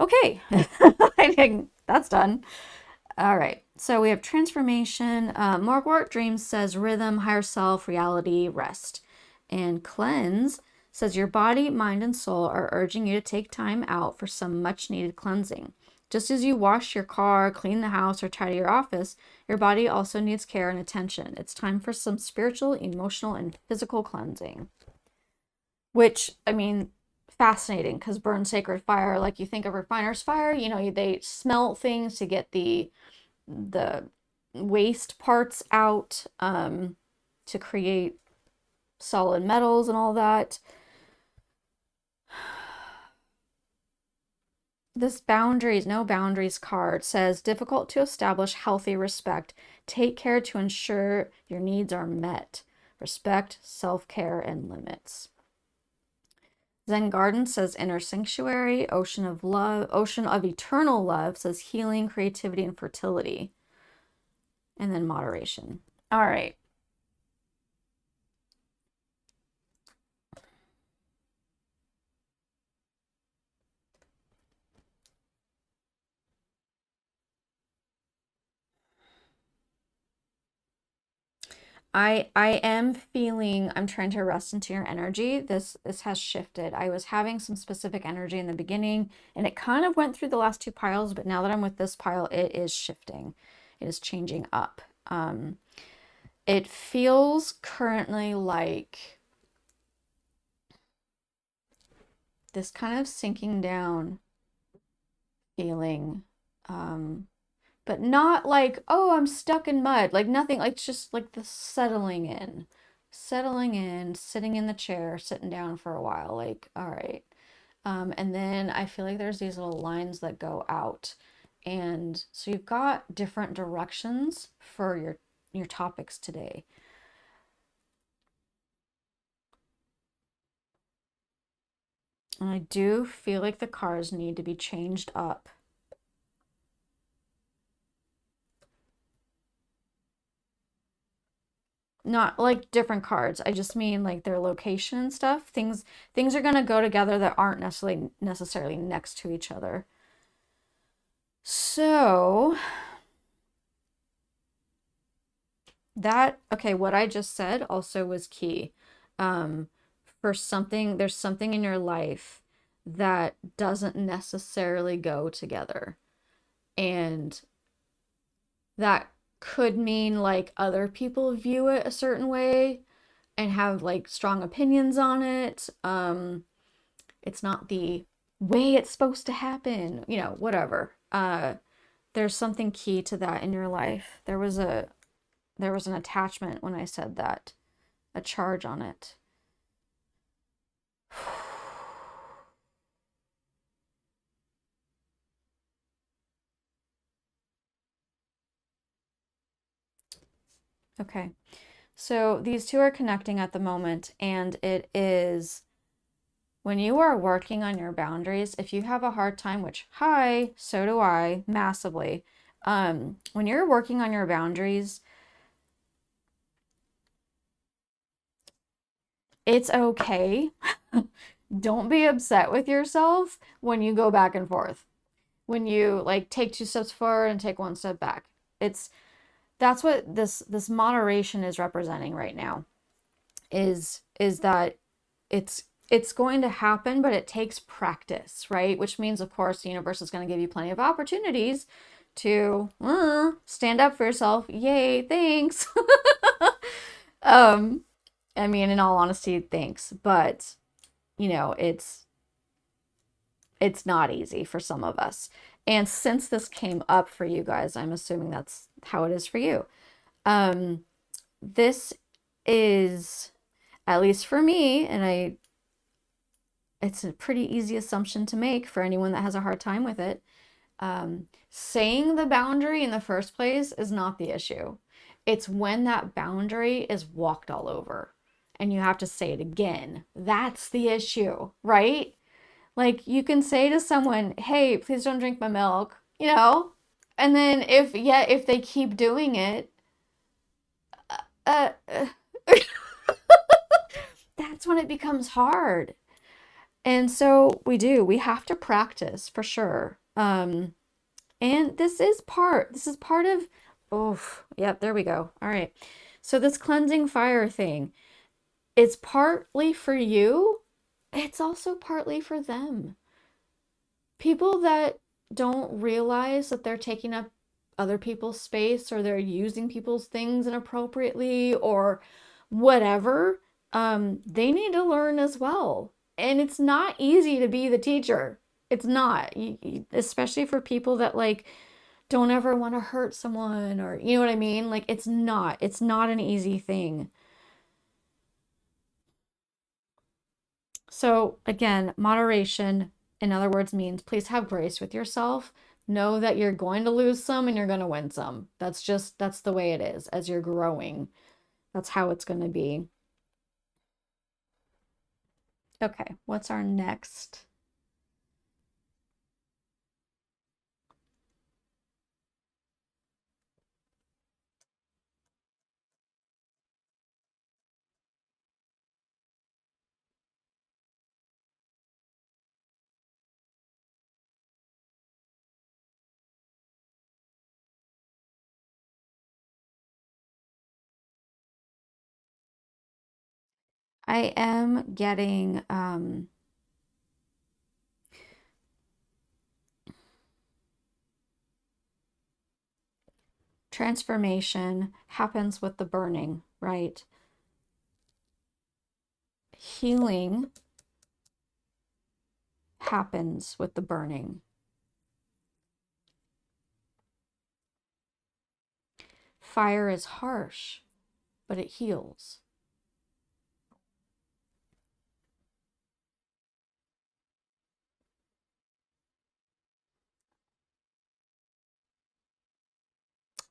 Okay, I think that's done. All right, so we have transformation. Morgwort Dreams says rhythm, higher self, reality, rest. And cleanse says your body, mind, and soul are urging you to take time out for some much needed cleansing. Just as you wash your car, clean the house, or tidy your office, your body also needs care and attention. It's time for some spiritual, emotional, and physical cleansing. Which, I mean, fascinating because burn sacred fire, like you think of refiner's fire, you know, they smelt things to get the waste parts out, to create solid metals and all that. This boundaries, no boundaries card says difficult to establish healthy respect. Take care to ensure your needs are met. Respect, self-care, and limits. Zen Garden says inner sanctuary. Ocean of love, ocean of eternal love says healing, creativity, and fertility. And then moderation. All right. I am feeling I'm trying to rest into your energy. This has shifted. I was having some specific energy in the beginning and it kind of went through the last two piles, but now that I'm with this pile, it is shifting. It is changing up. It feels currently like this kind of sinking down feeling. But not like, oh, I'm stuck in mud. Like nothing, like just like the settling in, sitting in the chair, sitting down for a while. Like, all right. And then I feel like there's these little lines that go out. And so you've got different directions for your topics today. And I do feel like the cards need to be changed up. Not like different cards. I just mean like their location and stuff. Things are gonna go together that aren't necessarily next to each other. So that okay, what I just said also was key. Um, for something, there's something in your life that doesn't necessarily go together. And that could mean like other people view it a certain way and have like strong opinions on it. It's not the way it's supposed to happen, you know, whatever. There's something key to that in your life. There was an attachment when I said that, a charge on it. Okay. So these two are connecting at the moment, and it is when you are working on your boundaries, if you have a hard time, which, hi, so do I, massively. When you're working on your boundaries, it's okay. Don't be upset with yourself when you go back and forth. When you like take two steps forward and take one step back. That's what this moderation is representing right now. Is that it's going to happen, but it takes practice, right? Which means, of course, the universe is going to give you plenty of opportunities to stand up for yourself. Yay, thanks. um, I mean, in all honesty, thanks, but you know, it's not easy for some of us. And since this came up for you guys, I'm assuming that's how it is for you. This is, at least for me, and it's a pretty easy assumption to make for anyone that has a hard time with it. Saying the boundary in the first place is not the issue. It's when that boundary is walked all over and you have to say it again. That's the issue, right? Like you can say to someone, "Hey, please don't drink my milk," and then if they keep doing it, uh, uh, that's when it becomes hard. And so we have to practice for sure. And this is part of, oh, yep, there we go. All right. So this cleansing fire thing, it's partly for you, it's also partly for them. People that don't realize that they're taking up other people's space or they're using people's things inappropriately or whatever, they need to learn as well. And it's not easy to be the teacher. It's not, especially for people that like don't ever want to hurt someone, or you know what I mean? Like it's not an easy thing. So again, moderation, in other words, means please have grace with yourself. Know that you're going to lose some and you're going to win some. That's the way it is as you're growing. That's how it's going to be. Okay, what's our next? I am getting transformation happens with the burning, right? Healing happens with the burning. Fire is harsh, but it heals.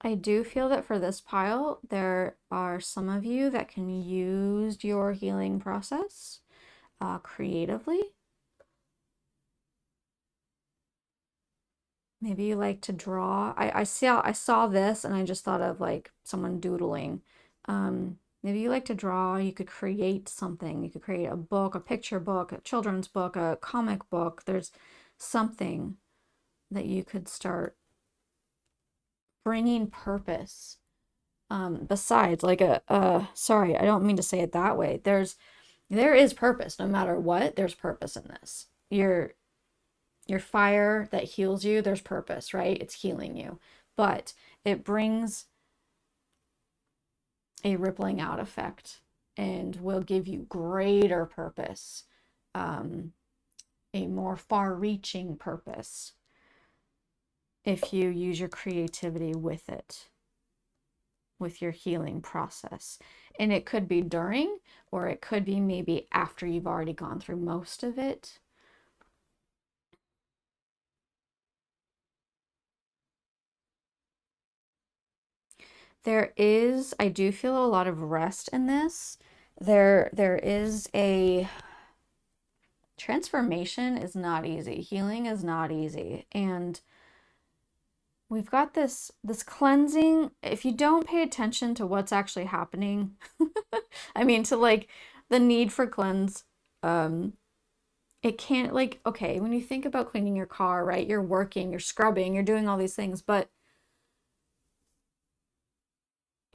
I do feel that for this pile, there are some of you that can use your healing process creatively. Maybe you like to draw. I saw this and I just thought of like someone doodling. Maybe you like to draw. You could create something. You could create a book, a picture book, a children's book, a comic book. There's something that you could start bringing purpose. Besides, like sorry, I don't mean to say it that way. There is purpose no matter what. There's purpose in this. Your fire that heals you, there's purpose, right? It's healing you, but it brings a rippling out effect and will give you greater purpose, a more far-reaching purpose if you use your creativity with it, with your healing process. And it could be during, or it could be maybe after you've already gone through most of it. I do feel a lot of rest in this. There is a transformation is not easy. Healing is not easy. And we've got this cleansing. If you don't pay attention to what's actually happening, I mean to like the need for cleanse, um, it can't like okay, when you think about cleaning your car, right? You're working, you're scrubbing, you're doing all these things, but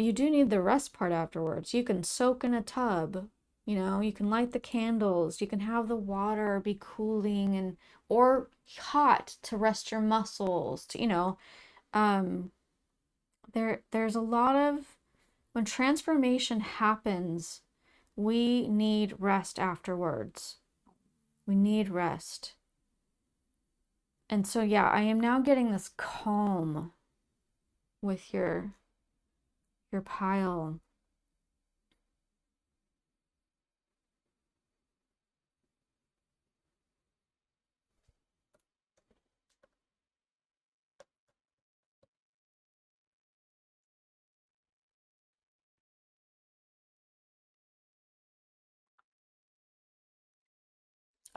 you do need the rest part afterwards. You can soak in a tub, you can light the candles, you can have the water be cooling and or hot to rest your muscles, um there's a lot of when transformation happens, we need rest afterwards. We need rest. And so yeah, I am now getting this calm with your pile.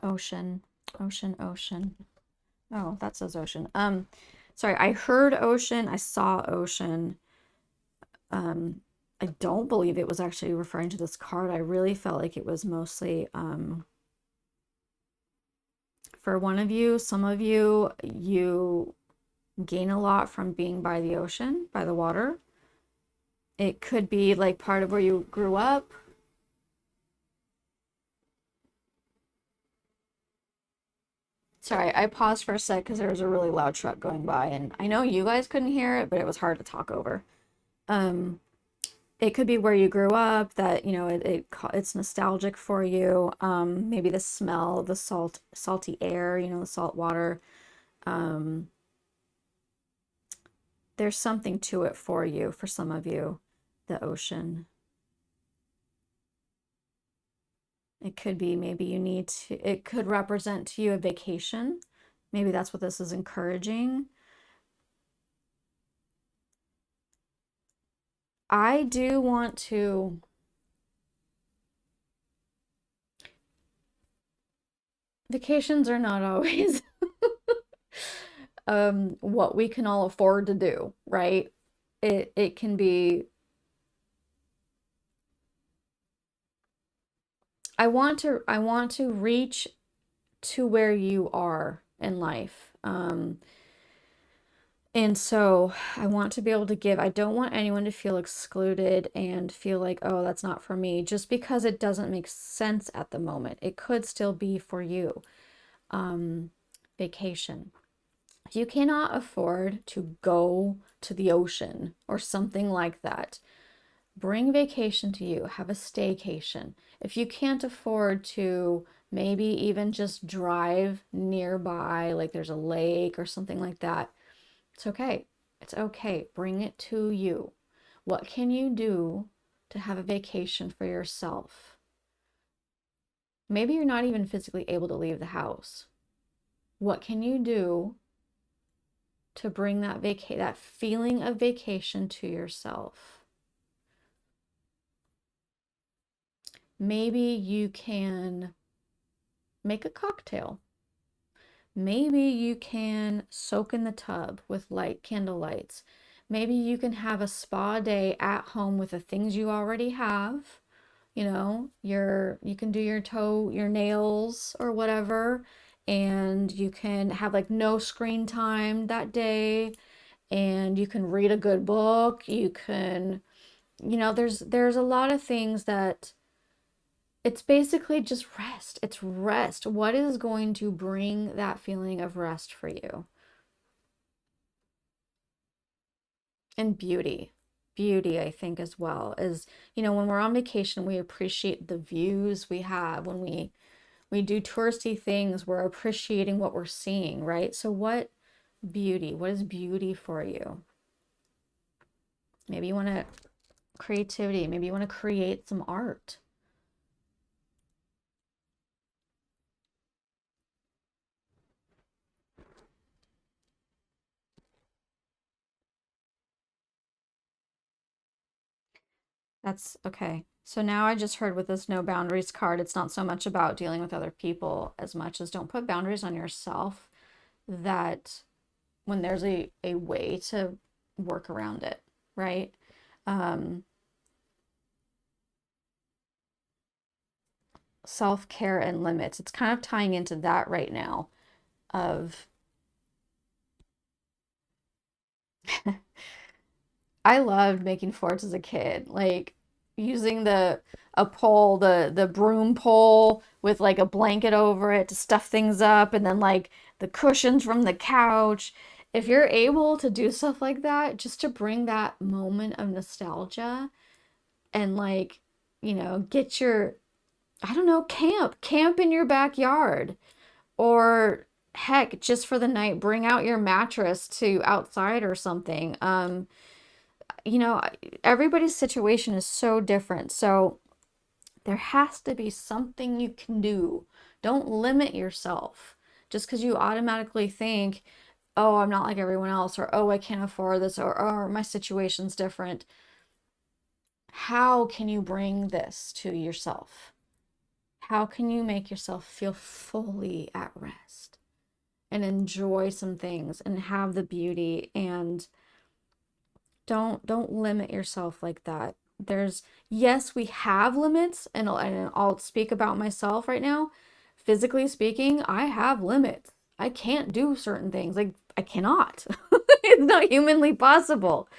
Ocean, ocean, ocean. Oh, that says ocean. Sorry, I heard ocean, I saw ocean. Um, I don't believe it was actually referring to this card. I really felt like it was mostly for one of you, some of you, you gain a lot from being by the ocean, by the water. It could be like part of where you grew up. Sorry, I paused for a sec because there was a really loud truck going by, and I know you guys couldn't hear it, but it was hard to talk over. Um, it could be where you grew up that, you know, it's nostalgic for you. Maybe the smell, the salty air, you know, the salt water. Um, there's something to it for you, for some of you, the ocean. It could be maybe you need to, it could represent to you a vacation. Maybe that's what this is encouraging. I do want to, vacations are not always what we can all afford to do, right? It can be, I want to reach to where you are in life. And so I want to be able to give. I don't want anyone to feel excluded and feel like, oh, that's not for me, just because it doesn't make sense at the moment. It could still be for you. Vacation. If you cannot afford to go to the ocean or something like that, bring vacation to you. Have a staycation. If you can't afford to maybe even just drive nearby, like there's a lake or something like that, it's okay. It's okay. Bring it to you. What can you do to have a vacation for yourself? Maybe you're not even physically able to leave the house. What can you do to bring that feeling of vacation to yourself? Maybe you can make a cocktail. Maybe you can soak in the tub with light candle lights. Maybe you can have a spa day at home with the things you already have. You know, you can do your nails or whatever, and you can have like no screen time that day, and you can read a good book. You can, you know, there's a lot of things that it's basically just rest. It's rest. What is going to bring that feeling of rest for you? And beauty. Beauty, I think, as well, is, you know, when we're on vacation, we appreciate the views we have. When we do touristy things, we're appreciating what we're seeing, right? So what is beauty for you? Maybe you want to creativity, maybe you want to create some art. That's okay. So now I just heard with this no boundaries card, it's not so much about dealing with other people as much as don't put boundaries on yourself, that when there's a way to work around it, right? Um, Self-care and limits. It's kind of tying into that right now of I loved making forts as a kid. Like using the a pole, the broom pole with like a blanket over it to stuff things up, and then like the cushions from the couch. If you're able to do stuff like that, just to bring that moment of nostalgia and like, you know, get your, I don't know, camp in your backyard, or heck, just for the night, bring out your mattress to outside or something. You know, everybody's situation is so different. So there has to be something you can do. Don't limit yourself just because you automatically think, oh, I'm not like everyone else, or oh, I can't afford this, or oh, my situation's different. How can you bring this to yourself? how can you make yourself feel fully at rest and enjoy some things and have the beauty, and don't limit yourself like that. There's Yes, we have limits, and I'll speak about myself right now. Physically speaking, I have limits. I can't do certain things. Like I cannot. It's not humanly possible.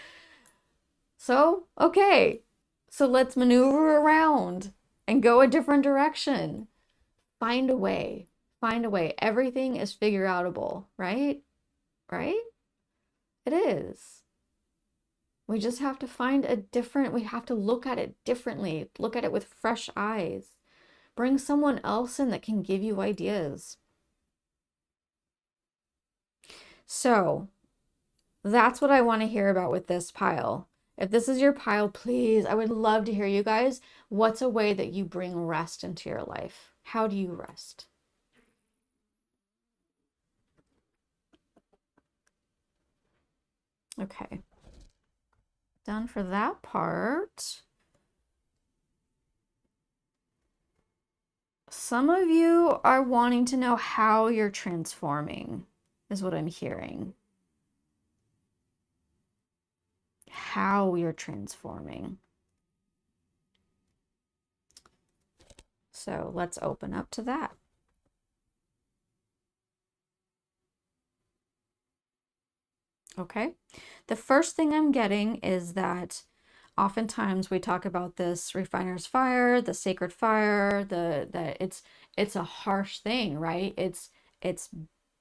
So, okay. So let's maneuver around and go a different direction. Find a way. Find a way. Everything is figure outable, right? Right? It is. We just have to we have to look at it differently, look at it with fresh eyes. Bring someone else in that can give you ideas. So that's what I want to hear about with this pile. If this is your pile, please, I would love to hear you guys. What's a way that you bring rest into your life? How do you rest? Okay, done for that part. Some of you are wanting to know how you're transforming, is what I'm hearing. How you're transforming. So let's open up to that. Okay. The first thing I'm getting is that oftentimes we talk about this refiner's fire, the sacred fire, that it's a harsh thing, right? It's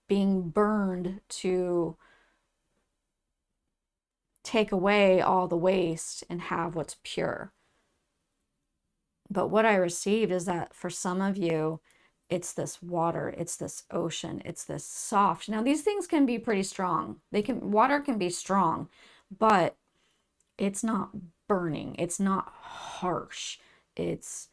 being burned to take away all the waste and have what's pure. But what I received is that for some of you, it's this water, it's this ocean, it's this soft. Now these things can be pretty strong. Water can be strong, but it's not burning. It's not harsh. It's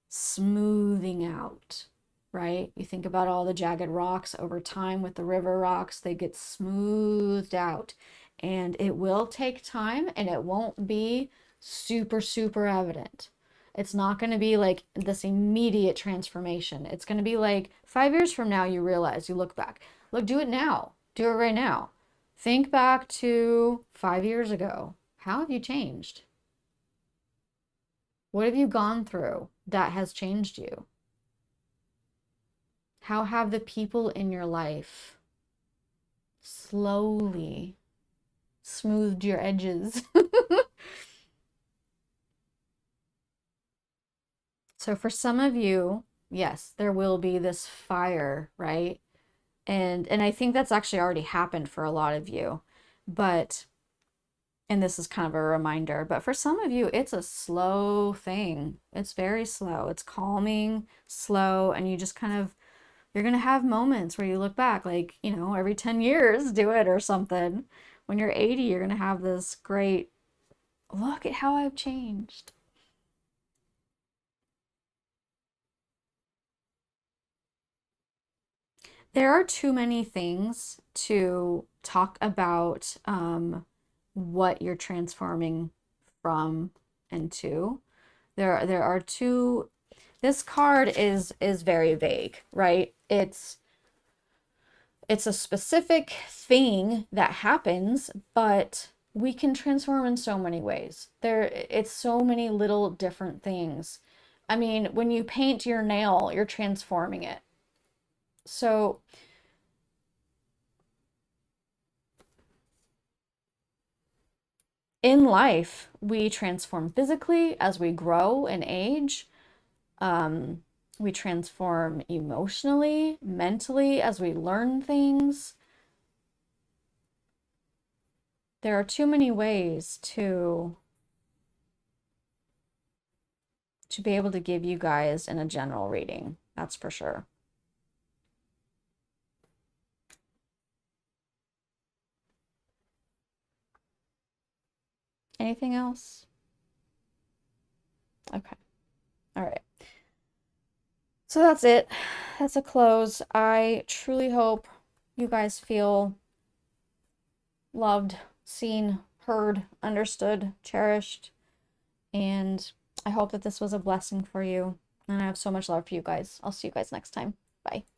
smoothing out, right? You think about all the jagged rocks over time with the river rocks, they get smoothed out. And it will take time, and it won't be super, super evident. It's not going to be like this immediate transformation. It's going to be like 5 years from now, you realize, you look back. Look, do it now. Do it right now. Think back to 5 years ago. How have you changed? What have you gone through that has changed you? How have the people in your life slowly smoothed your edges? So for some of you, yes, there will be this fire, right? And I think that's actually already happened for a lot of you. But and this is kind of a reminder, but for some of you, it's a slow thing. It's very slow. It's calming, slow, and you just kind of, you're going to have moments where you look back, like, every 10 years, do it or something. When you're 80, you're going to have this great, look at how I've changed. There are too many things to talk about what you're transforming from and to. There are two. This card is very vague, right? It's a specific thing that happens, but we can transform in so many ways. It's so many little different things. I mean, when you paint your nail, you're transforming it. So in life, we transform physically as we grow and age. We transform emotionally, mentally as we learn things. There are too many ways to be able to give you guys in a general reading. That's for sure. Anything else? Okay. All right. So that's it. That's a close. I truly hope you guys feel loved, seen, heard, understood, cherished, and I hope that this was a blessing for you. And I have so much love for you guys. I'll see you guys next time. Bye.